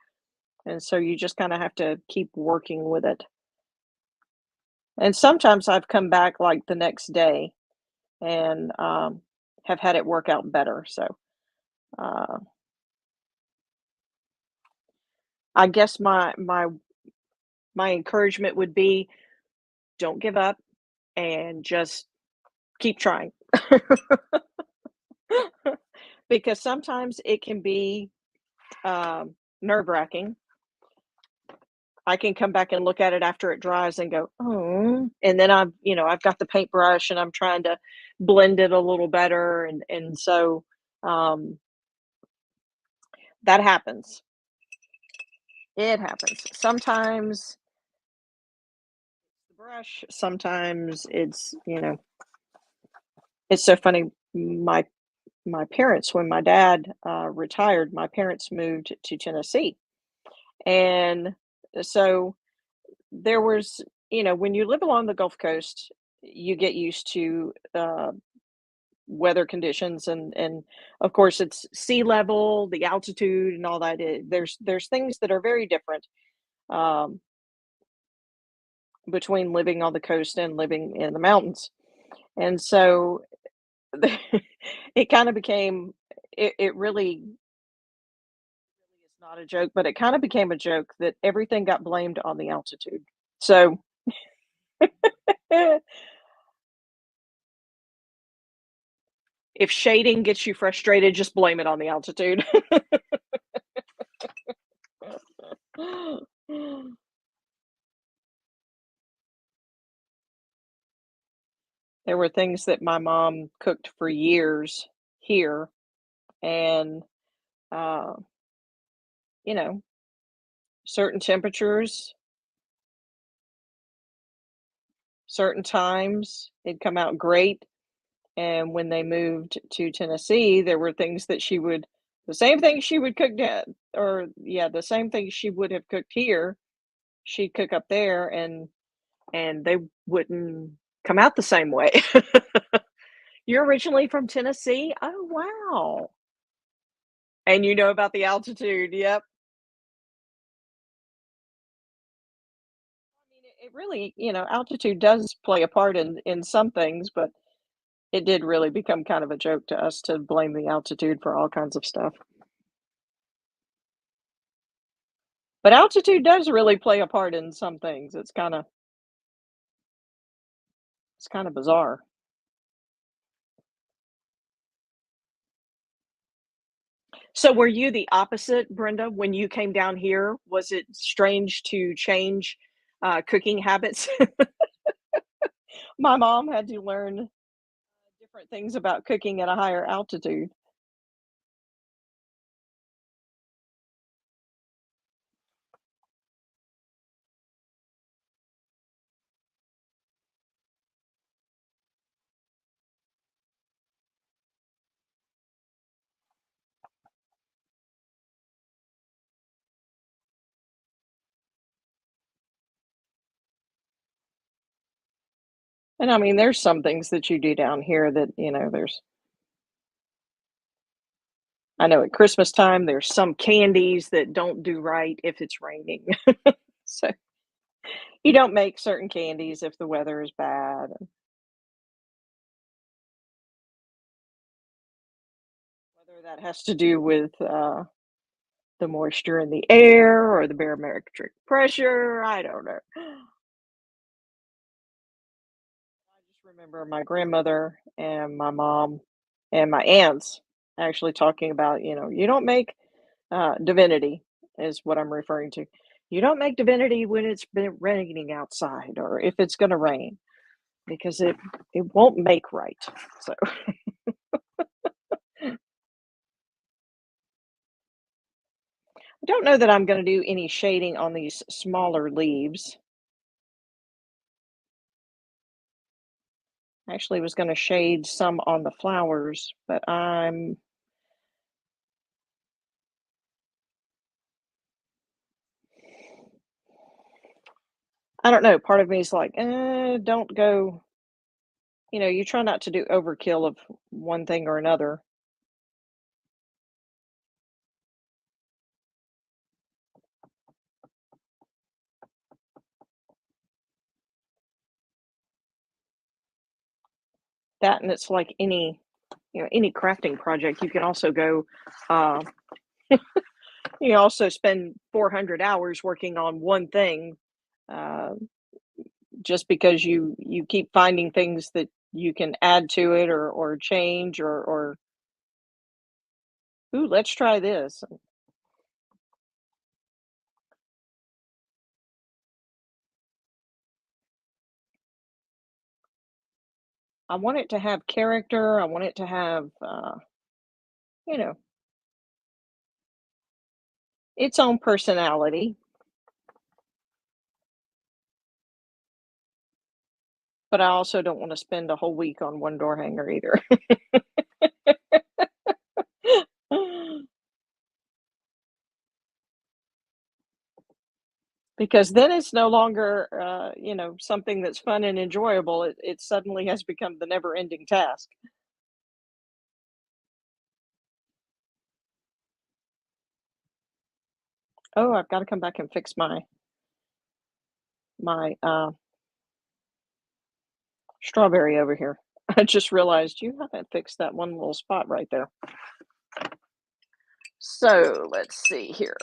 and so you just kinda have to keep working with it. And sometimes I've come back, like, the next day and, have had it work out better, so, uh, I guess my encouragement would be, don't give up and just keep trying. Because sometimes it can be, nerve-wracking. I can come back and look at it after it dries and go, "Oh," and then I've got the paintbrush and I'm trying to blend it a little better and so, um, That happens. It happens. Sometimes the brush, sometimes it's so funny. My parents, when my dad retired, my parents moved to Tennessee. And so there was, when you live along the Gulf Coast, you get used to weather conditions, and of course it's sea level, the altitude, and all that. There's things that are very different um, between living on the coast and living in the mountains. And so it kind of became it really is not a joke, but it kind of became a joke that everything got blamed on the altitude. So if shading gets you frustrated, just blame it on the altitude. There were things that my mom cooked for years here, and uh, you know, certain temperatures, certain times, it'd come out great. And when they moved to Tennessee, there were things that the same things she would cook or yeah, the same things she would have cooked here, she'd cook up there, and they wouldn't come out the same way. You're originally from Tennessee? Oh, wow. And you know about the altitude. Yep. I mean, it really, altitude does play a part in some things, but it did really become kind of a joke to us to blame the altitude for all kinds of stuff. But altitude does really play a part in some things. It's kind of bizarre. So were you the opposite, Brenda, when you came down here? Was it strange to change cooking habits? My mom had to learn different things about cooking at a higher altitude. And I mean, there's some things that you do down here that, I know at Christmas time, there's some candies that don't do right if it's raining. So you don't make certain candies if the weather is bad. And whether that has to do with the moisture in the air or the barometric pressure, I don't know. I just remember my grandmother and my mom and my aunts actually talking about, you don't make divinity is what I'm referring to. You don't make divinity when it's been raining outside or if it's going to rain because it won't make right. So I don't know that I'm going to do any shading on these smaller leaves. I actually was going to shade some on the flowers, but I don't know. Part of me is like, don't go. You try not to do overkill of one thing or another. That and it's like any crafting project. You can also go. Uh, you also spend 400 hours working on one thing, uh, just because you keep finding things that you can add to it or change or ooh, let's try this. I want it to have character. I want it to have, you know, its own personality, but I also don't wanna spend a whole week on one door hanger either. Because then it's no longer, something that's fun and enjoyable. It suddenly has become the never-ending task. Oh, I've gotta come back and fix my strawberry over here. I just realized you haven't fixed that one little spot right there. So, let's see here.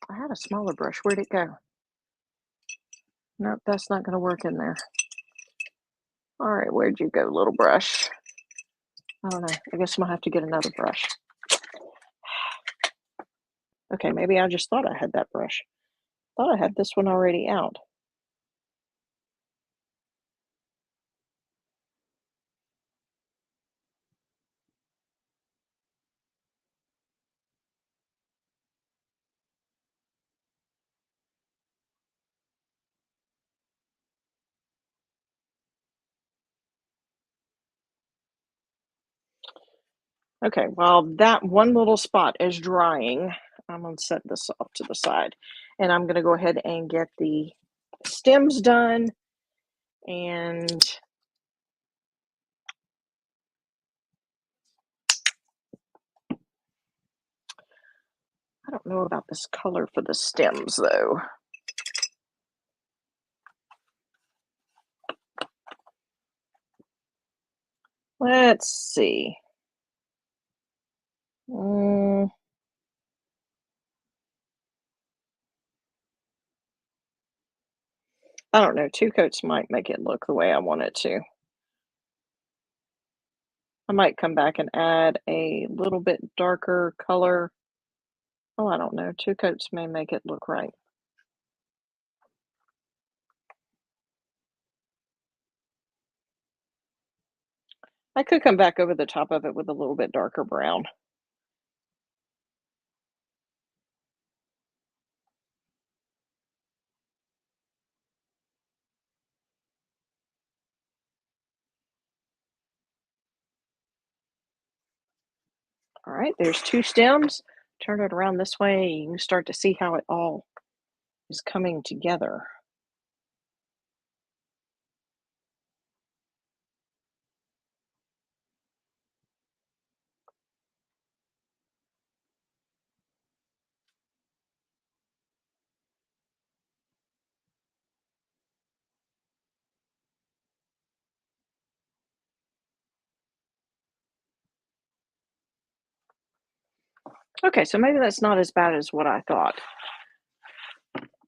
I had a smaller brush. Where'd it go? Nope, that's not gonna work in there. Alright, where'd you go, little brush? I don't know. I guess I'm gonna have to get another brush. Okay, maybe I just thought I had that brush. Thought I had this one already out. Okay, while that one little spot is drying, I'm gonna set this off to the side. And I'm gonna go ahead and get the stems done. And I don't know about this color for the stems though. Let's see. Mm, I don't know. Two coats might make it look the way I want it to. I might come back and add a little bit darker color. Oh, I don't know. Two coats may make it look right. I could come back over the top of it with a little bit darker brown. All right, there's two stems. Turn it around this way. You can start to see how it all is coming together. Okay, so maybe that's not as bad as what I thought.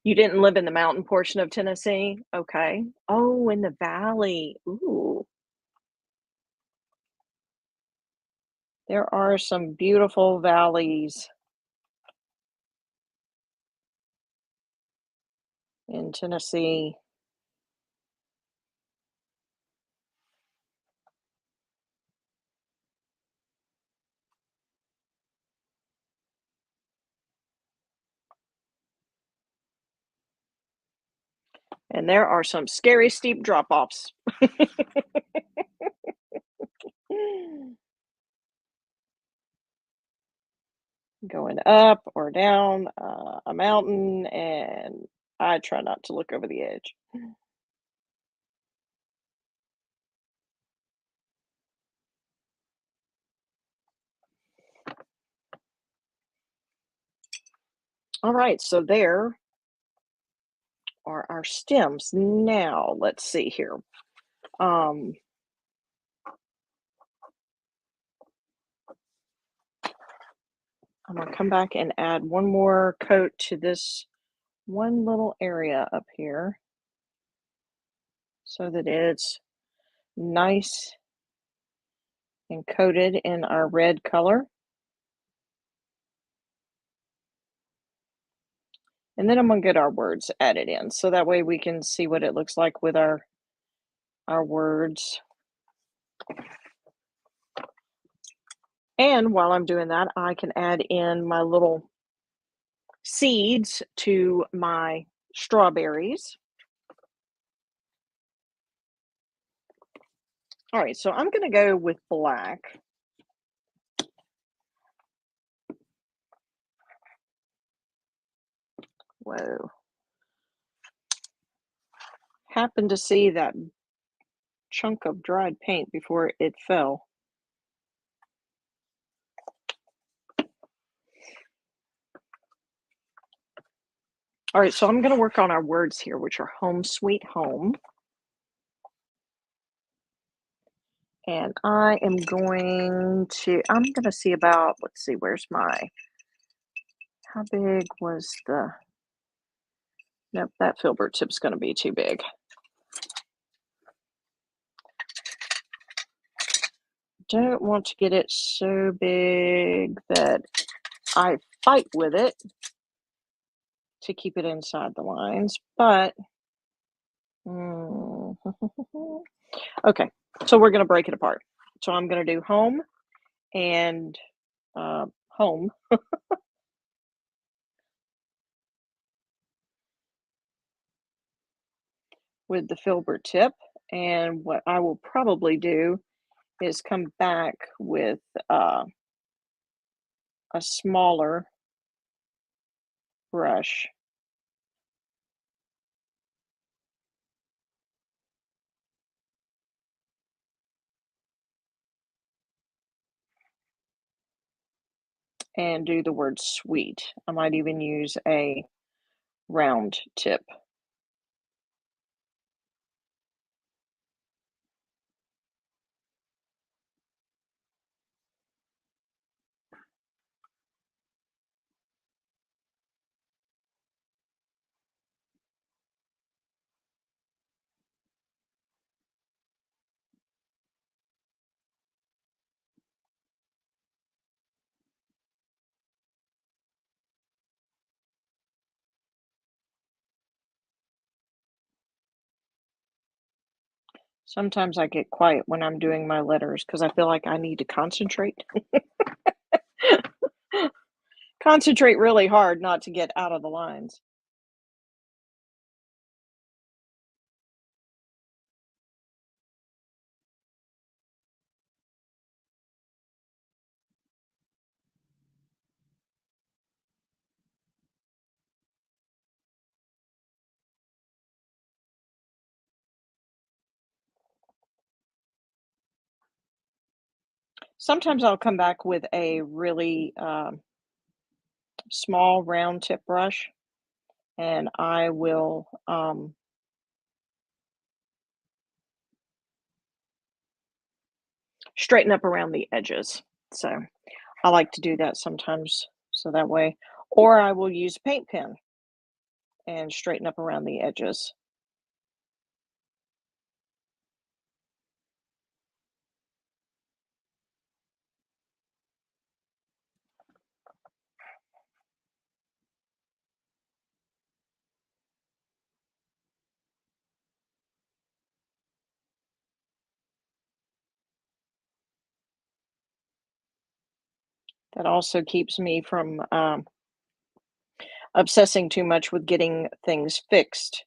You didn't live in the mountain portion of Tennessee? Okay. Oh, in the valley. Ooh, there are some beautiful valleys in Tennessee. And there are some scary steep drop-offs. Going up or down a mountain, and I try not to look over the edge. All right, so there are our stems. Now, let's see here. Um, I'm gonna come back and add one more coat to this one little area up here so that it's nice and coated in our red color. And then I'm gonna get our words added in so that way we can see what it looks like with our words. And while I'm doing that, I can add in my little seeds to my strawberries. All right, so I'm gonna go with black. Whoa. Happened to see that chunk of dried paint before it fell. All right, so I'm gonna work on our words here, which are home sweet home. And I'm gonna see about, let's see, how big was nope, that filbert tip's gonna be too big. Don't want to get it so big that I fight with it to keep it inside the lines, but mm, okay, so we're gonna break it apart. So I'm gonna do home and home with the filbert tip, and what I will probably do is come back with a smaller brush and do the word sweet. I might even use a round tip. Sometimes I get quiet when I'm doing my letters because I feel like I need to concentrate. Concentrate really hard not to get out of the lines. Sometimes I'll come back with a really small round tip brush and I will straighten up around the edges. So I like to do that sometimes so that way. Or I will use a paint pen and straighten up around the edges. That also keeps me from obsessing too much with getting things fixed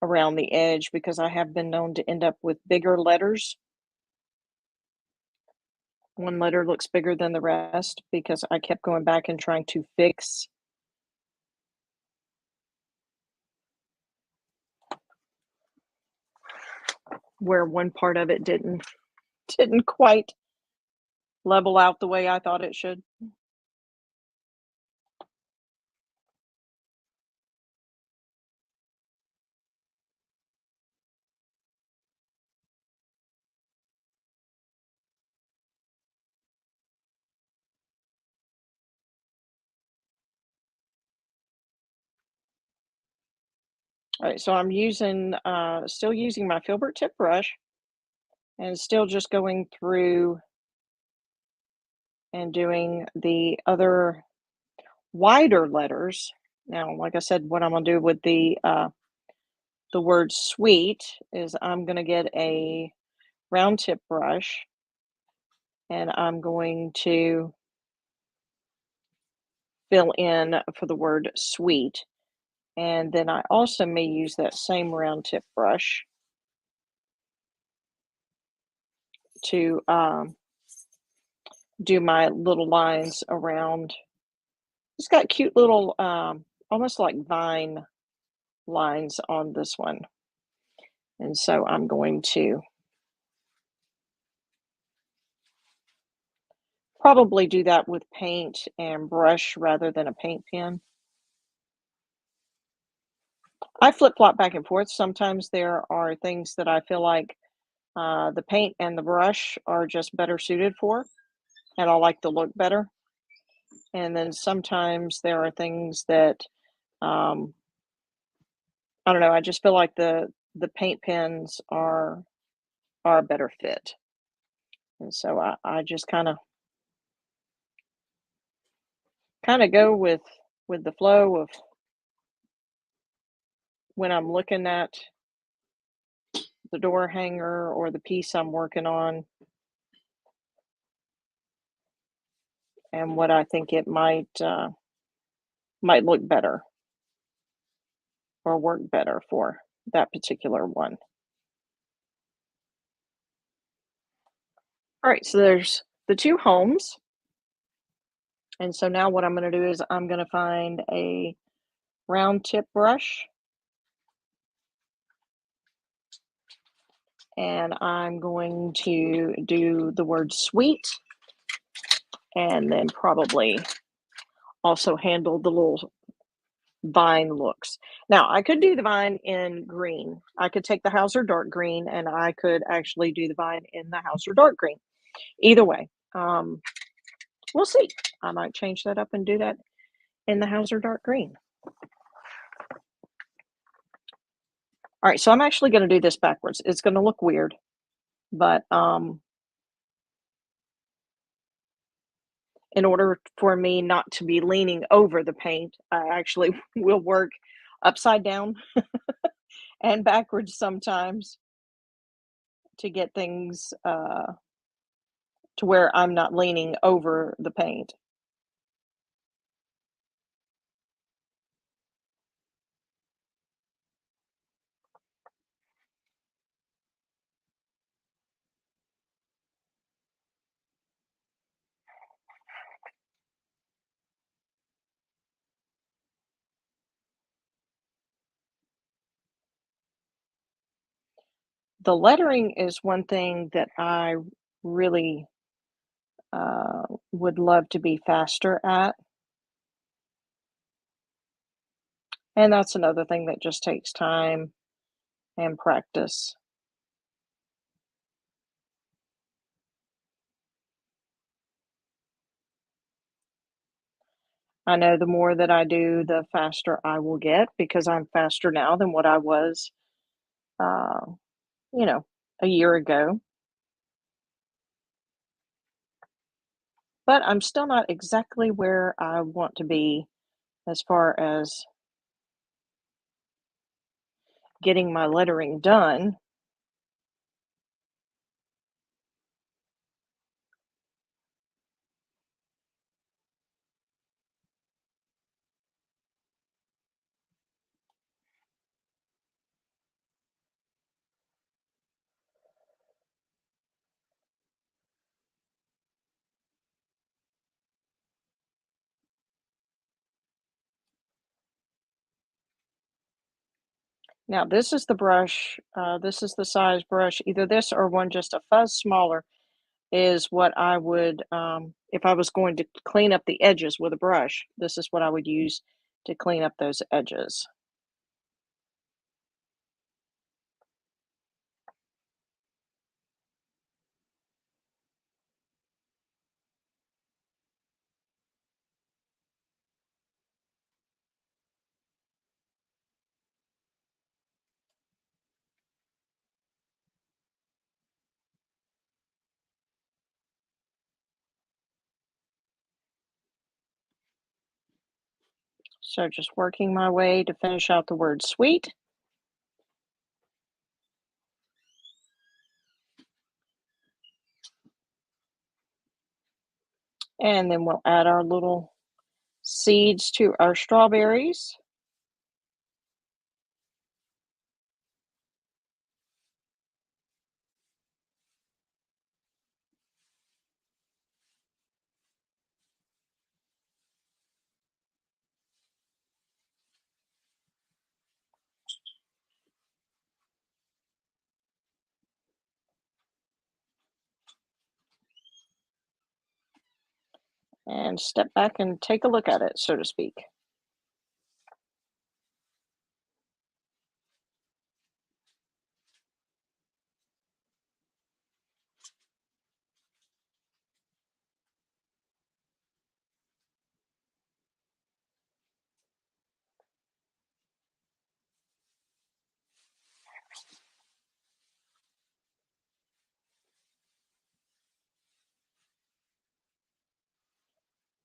around the edge because I have been known to end up with bigger letters. One letter looks bigger than the rest because I kept going back and trying to fix where one part of it didn't quite level out the way I thought it should. All right, so I'm using still using my filbert tip brush and still just going through and doing the other wider letters. Now, like I said, what I'm gonna do with the word sweet is I'm gonna get a round tip brush and I'm going to fill in for the word sweet. And then I also may use that same round tip brush to do my little lines around. It's got cute little, almost like vine lines on this one. And so I'm going to probably do that with paint and brush rather than a paint pen. I flip flop back and forth. Sometimes there are things that I feel like the paint and the brush are just better suited for, and I like the look better. And then sometimes there are things that um, I don't know. I just feel like the paint pens are a better fit, and so I just kind of go with the flow of when I'm looking at the door hanger or the piece I'm working on and what I think it might look better or work better for that particular one. All right, so there's the two homes. And so now what I'm going to do is I'm going to find a round tip brush and I'm going to do the word sweet and then probably also handle the little vine looks. Now, I could do the vine in green. I could take the Hauser dark green and I could actually do the vine in the Hauser dark green. Either way, we'll see. I might change that up and do that in the Hauser dark green. All right, so I'm actually going to do this backwards. It's going to look weird, but in order for me not to be leaning over the paint, I actually will work upside down and backwards sometimes to get things to where I'm not leaning over the paint. The lettering is one thing that I really would love to be faster at. And that's another thing that just takes time and practice. I know the more that I do, the faster I will get because I'm faster now than what I was, uh, you know, a year ago. But I'm still not exactly where I want to be as far as getting my lettering done. Now, this is the brush, this is the size brush, either this or one just a fuzz smaller is what I would, if I was going to clean up the edges with a brush, this is what I would use to clean up those edges. So just working my way to finish out the word sweet. And then we'll add our little seeds to our strawberries. And step back and take a look at it, so to speak.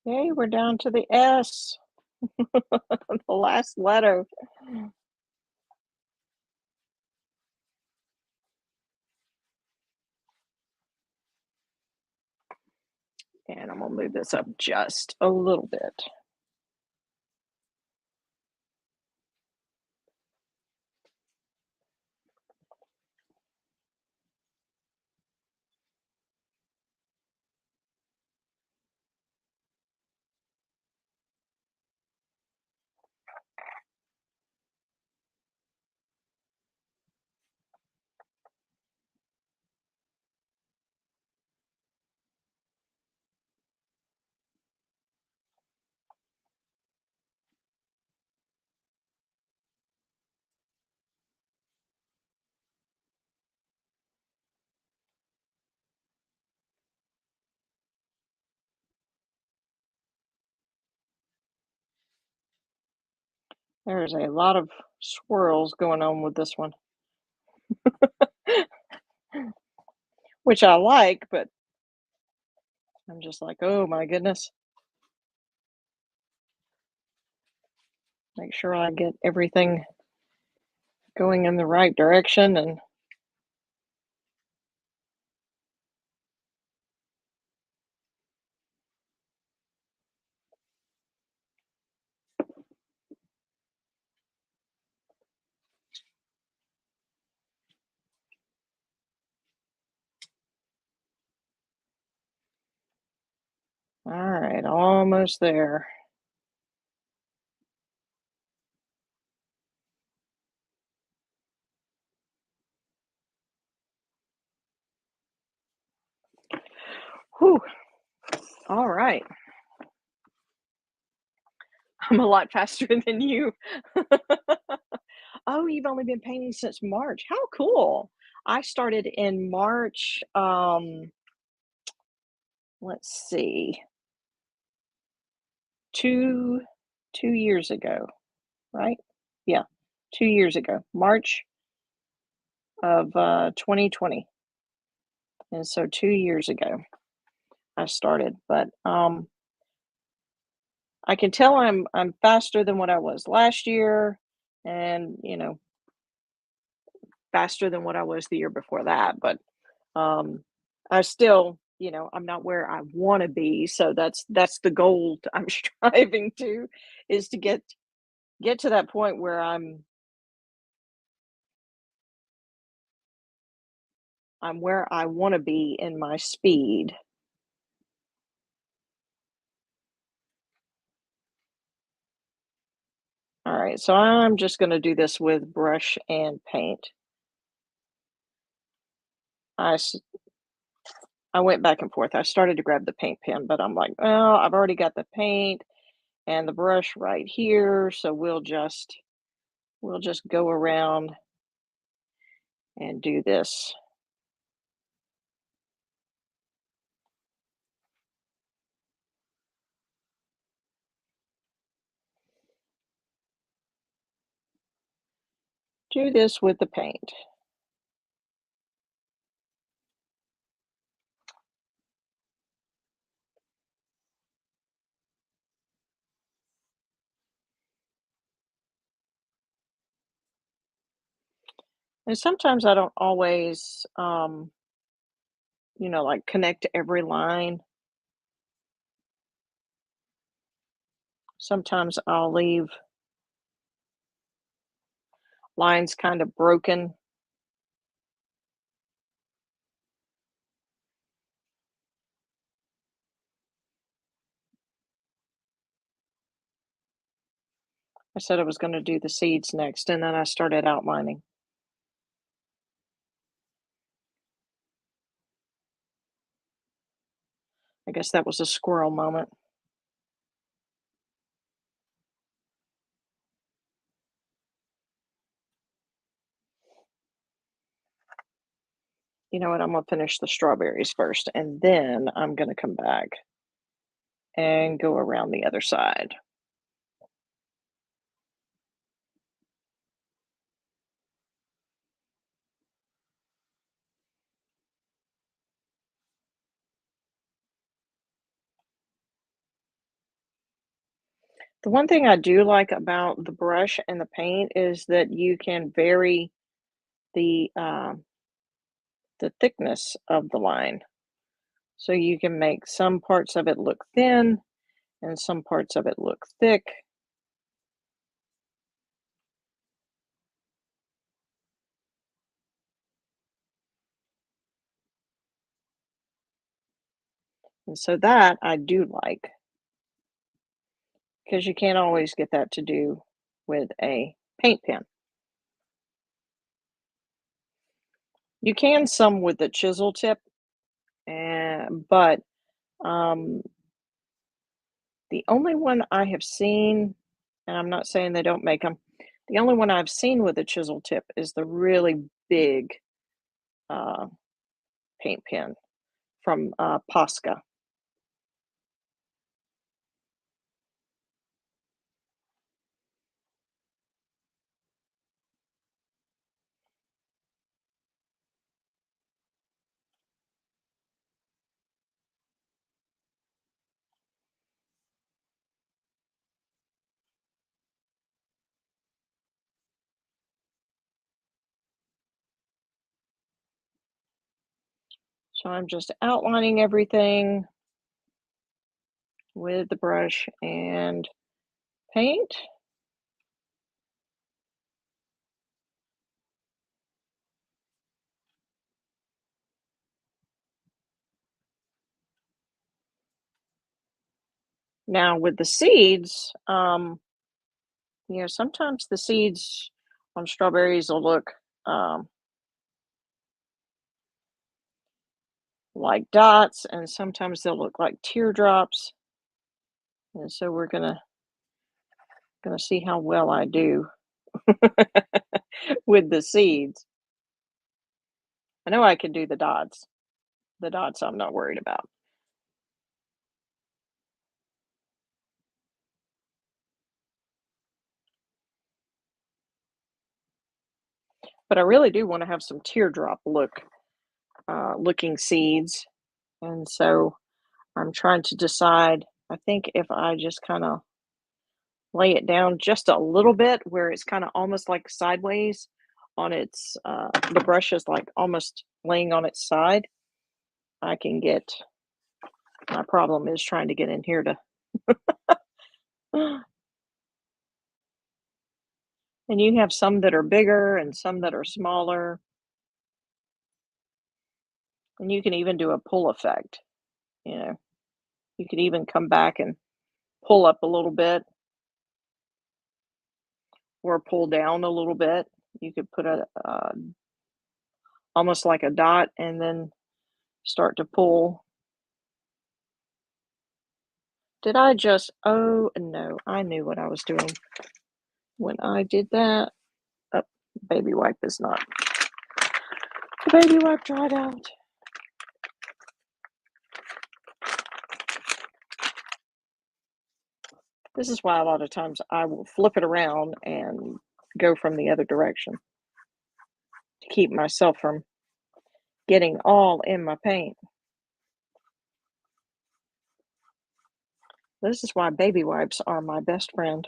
Okay, we're down to the S, the last letter. And I'm gonna move this up just a little bit. There's a lot of swirls going on with this one, which I like, but I'm just like, oh my goodness. Make sure I get everything going in the right direction. And all right, almost there. Whew. All right. I'm a lot faster than you. Oh, you've only been painting since March. How cool. I started in March, let's see, two 2 years ago, right? Yeah, 2 years ago, March of 2020. And so 2 years ago I started. But I can tell I'm faster than what I was last year, and faster than what I was the year before that. But um, I still, I'm not where I want to be. So that's the goal I'm striving to, is to get to that point where I'm where I want to be in my speed. All right, so I'm just going to do this with brush and paint. I s- I went back and forth. I started to grab the paint pen, but I'm like, well, I've already got the paint and the brush right here, so we'll just go around and do this. Do this with the paint. And sometimes I don't always, like connect every line. Sometimes I'll leave lines kind of broken. I said I was gonna do the seeds next, and then I started outlining. I guess that was a squirrel moment. You know what? I'm gonna finish the strawberries first, and then I'm gonna come back and go around the other side. The one thing I do like about the brush and the paint is that you can vary the thickness of the line. So you can make some parts of it look thin and some parts of it look thick. And so that I do like because you can't always get that to do with a paint pen. You can some with the chisel tip, but um, the only one I have seen, and I'm not saying they don't make them, the only one I've seen with a chisel tip is the really big uh, paint pen from Posca. So I'm just outlining everything with the brush and paint. Now with the seeds, sometimes the seeds on strawberries will look um, like dots, and sometimes they'll look like teardrops. And so we're gonna see how well I do with the seeds. I know I can do the dots. The dots I'm not worried about. But I really do want to have some teardrop looking seeds. And so I'm trying to decide. I think if I just kind of lay it down just a little bit where it's kind of almost like sideways on the brush is like almost laying on its side, I can get, my problem is trying to get in here to, and you have some that are bigger and some that are smaller, and you can even do a pull effect, you know, you could even come back and pull up a little bit or pull down a little bit. You could put almost like a dot and then start to pull. Did I just, oh no, I knew what I was doing when I did that. Oh, baby wipe is not, the baby wipe dried out. This is why a lot of times I will flip it around and go from the other direction to keep myself from getting all in my paint. This is why baby wipes are my best friend.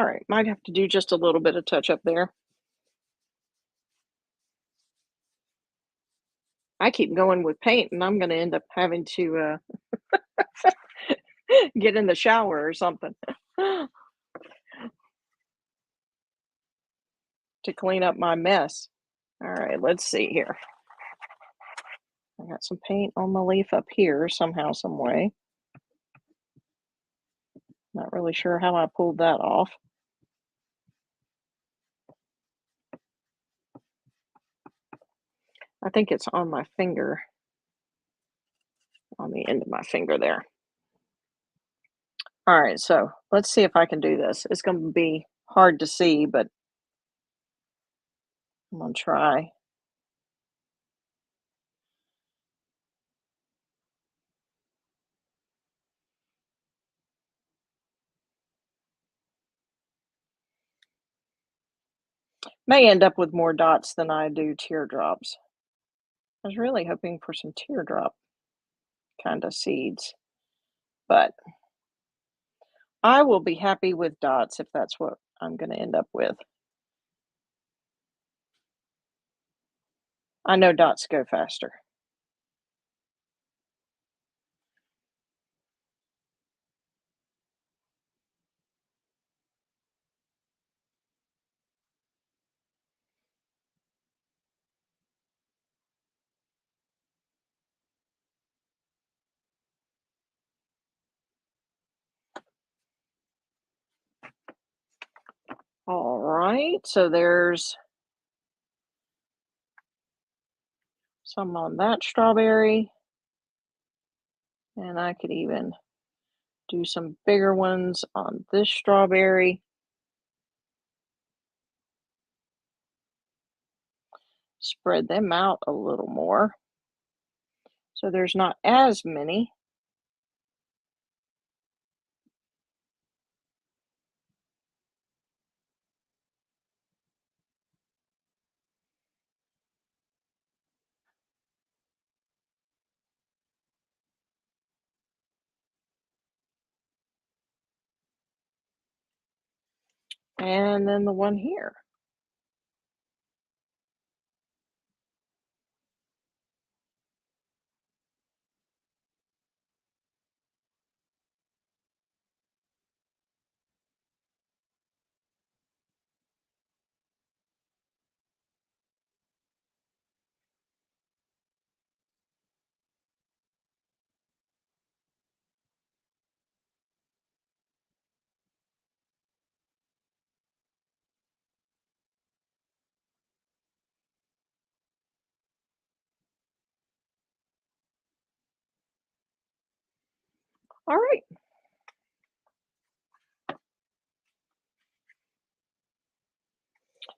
Alright, might have to do just a little bit of touch up there. I keep going with paint, and I'm gonna end up having to, get in the shower or something to clean up my mess. Alright, let's see here. I got some paint on the leaf up here somehow, some way. Not really sure how I pulled that off. I think it's on my finger, on the end of my finger there. Alright, so let's see if I can do this. It's gonna be hard to see, but I'm gonna try. May end up with more dots than I do teardrops. I was really hoping for some teardrop kinda seeds, but I will be happy with dots if that's what I'm gonna end up with. I know dots go faster. Alright, so there's some on that strawberry, and I could even do some bigger ones on this strawberry. Spread them out a little more so there's not as many. And then the one here. All right.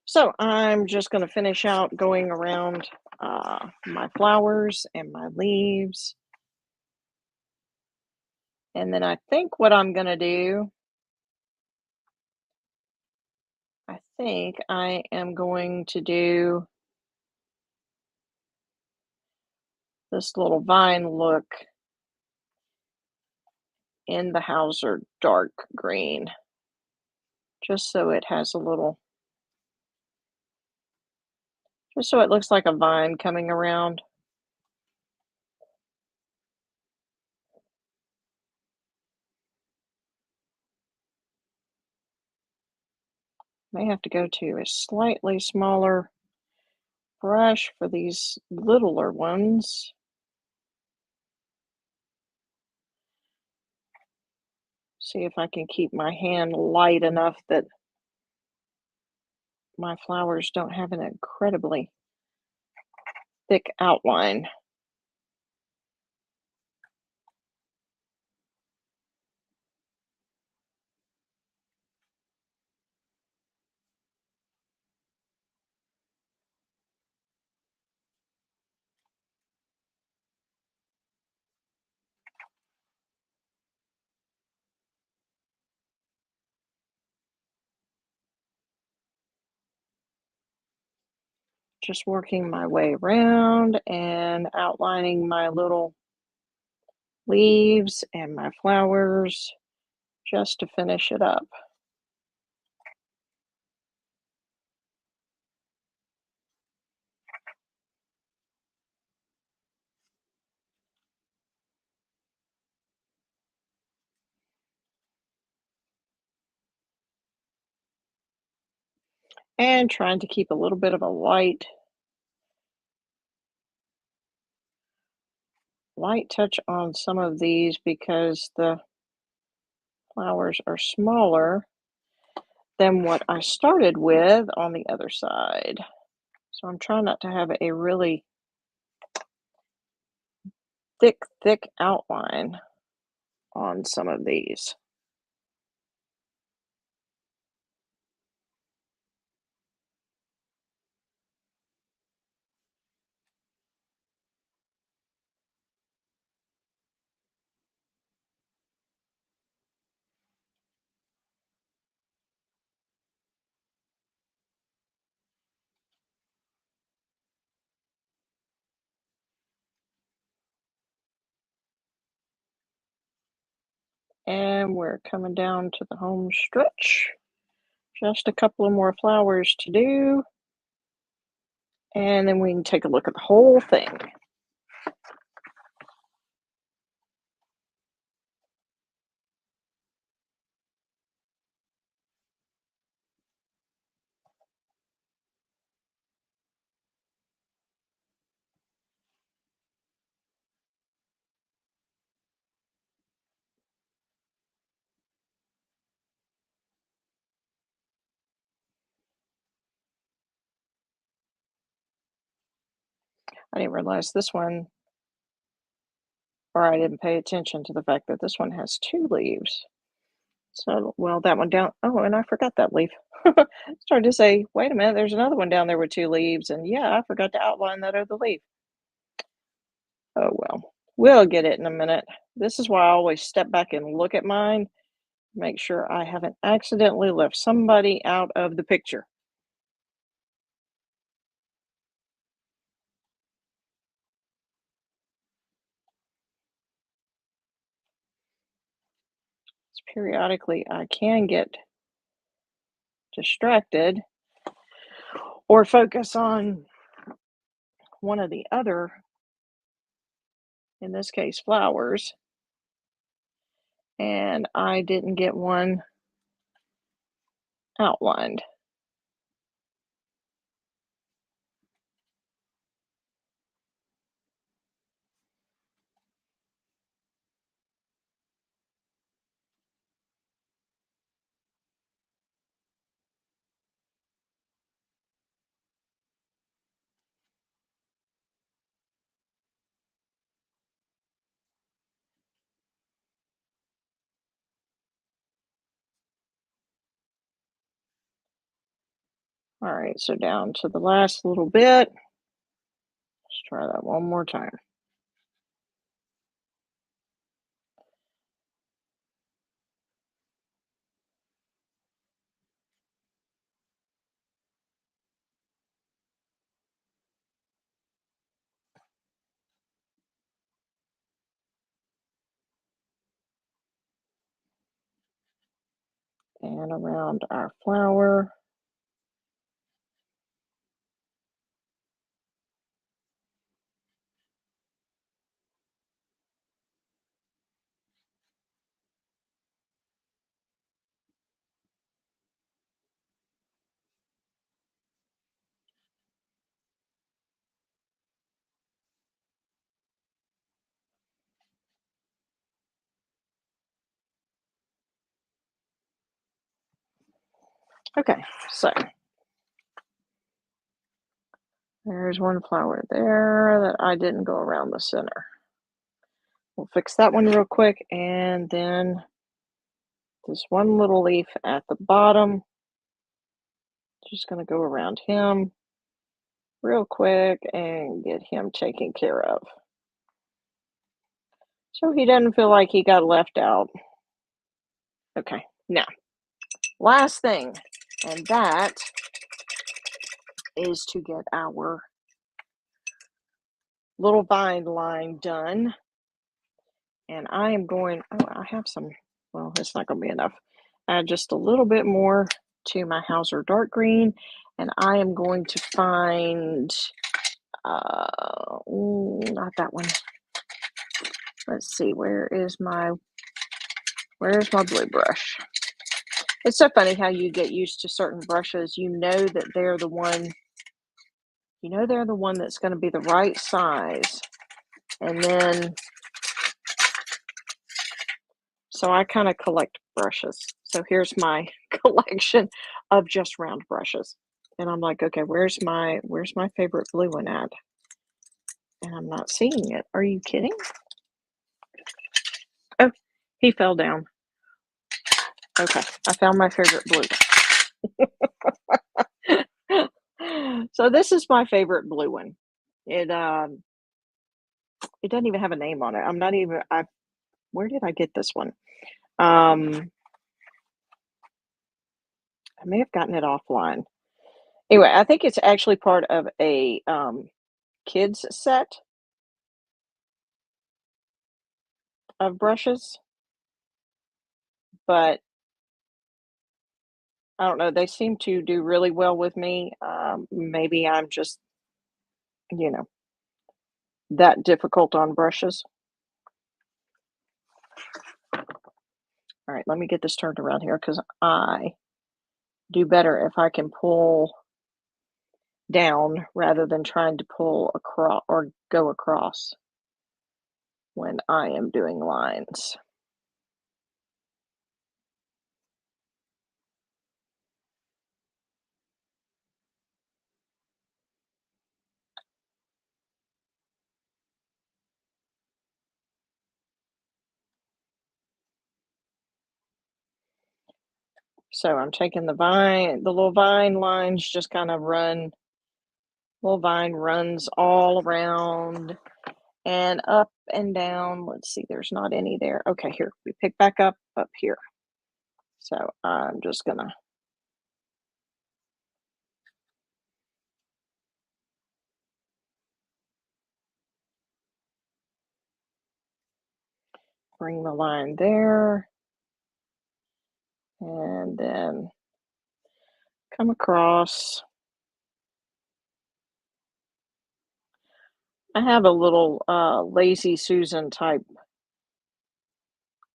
So I'm just going to finish out going around my flowers and my leaves. And then I think what I'm going to do, I think I am going to do this little vine look in the Hauser dark green, just so it has a little, just so it looks like a vine coming around. May have to go to a slightly smaller brush for these littler ones. See if I can keep my hand light enough that my flowers don't have an incredibly thick outline. Just working my way around and outlining my little leaves and my flowers just to finish it up. and trying to keep a little bit of a light touch on some of these because the flowers are smaller than what I started with on the other side. So I'm trying not to have a really thick outline on some of these. And we're coming down to the home stretch. Just a couple of more flowers to do, and then we can take a look at the whole thing. I didn't realize this one, or I didn't pay attention to the fact that this one has 2 leaves. So, well, that one down, oh, and I forgot that leaf. Started to say, "Wait a minute, there's another one down there with 2 leaves," and yeah, I forgot to outline that other leaf. Oh, well, we'll get it in a minute. This is why I always step back and look at mine, make sure I haven't accidentally left somebody out of the picture. So periodically, I can get distracted or focus on one of the other, in this case, flowers, and I didn't get one outlined. All right, so down to the last little bit. Let's try that one more time. And around our flower. Okay, so there's one flower there that I didn't go around the center. We'll fix that one real quick, and then this one little leaf at the bottom. Just gonna go around him real quick and get him taken care of. So he doesn't feel like he got left out. Okay, now, last thing, and that is to get our little vine line done. And I am going, oh, I have some, well, it's not going to be enough. Add just a little bit more to my Hauser dark green. And I am going to find, not that one. Let's see, where's my blue brush? It's so funny how you get used to certain brushes. You know they're the one that's gonna be the right size, and then so I kinda collect brushes. So here's my collection of just round brushes. And I'm like, "Okay, where's my favorite blue one at?" And I'm not seeing it. Are you kidding? Oh, he fell down. Okay, I found my favorite blue one. So this is my favorite blue one. It, it doesn't even have a name on it. I'm not even I Where did I get this one? Um, I may have gotten it offline. Anyway, I think it's actually part of a, kids set of brushes, but I don't know, they seem to do really well with me. Maybe I'm just, you know, that difficult on brushes. All right, let me get this turned around here because I do better if I can pull down rather than trying to pull across or go across when I am doing lines. So I'm taking the little vine lines just kind of little vine runs all around and up and down. Let's see, there's not any there. Okay, here, we pick back up here. So I'm just gonna bring the line there and then come across. I have a little lazy Susan type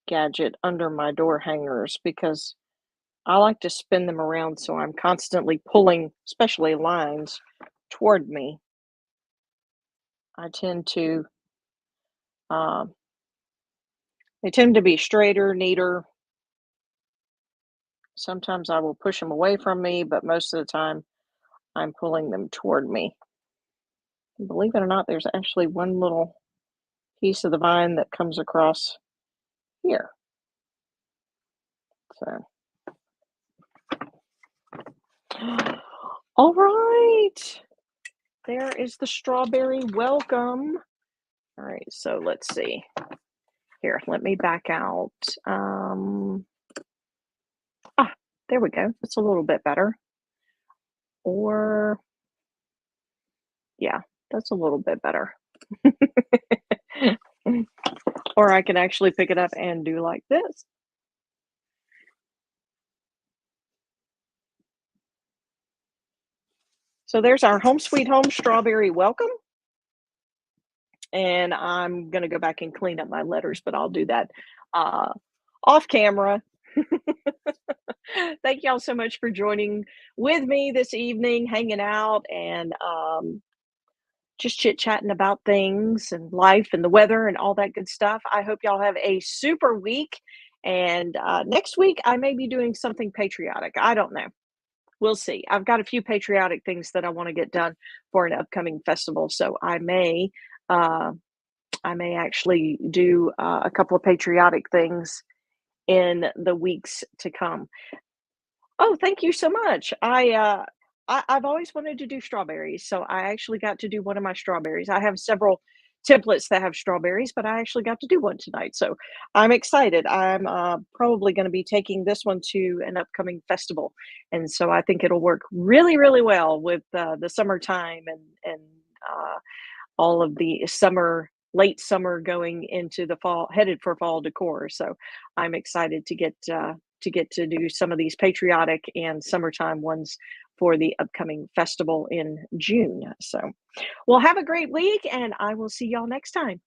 gadget under my door hangers because I like to spin them around so I'm constantly pulling, especially lines, toward me. I tend to, um, they tend to be straighter, neater. Sometimes I will push them away from me, but most of the time I'm pulling them toward me. And believe it or not, there's actually one little piece of the vine that comes across here. So, all right, there is the strawberry welcome. All right, so let's see. Here, let me back out. Um, there we go. It's a little bit better. Or, yeah, that's a little bit better. Or I can actually pick it up and do like this. So there's our home sweet home strawberry welcome. And I'm gonna go back and clean up my letters, but I'll do that uh, off camera. Thank y'all so much for joining with me this evening, hanging out and just chit chatting about things and life and the weather and all that good stuff. I hope y'all have a super week. And next week, I may be doing something patriotic. I don't know. We'll see. I've got a few patriotic things that I want to get done for an upcoming festival. So uh, I may actually do a couple of patriotic things in the weeks to come. Oh, thank you so much. I've always wanted to do strawberries, so I actually got to do one of my strawberries. I have several templates that have strawberries, but I actually got to do one tonight, so I'm excited. I'm probably going to be taking this one to an upcoming festival, and so I think it'll work really, really well with the summertime and uh, all of the late summer going into the fall, headed for fall decor. So I'm excited to do some of these patriotic and summertime ones for the upcoming festival in June. So, well, have a great week, and I will see y'all next time.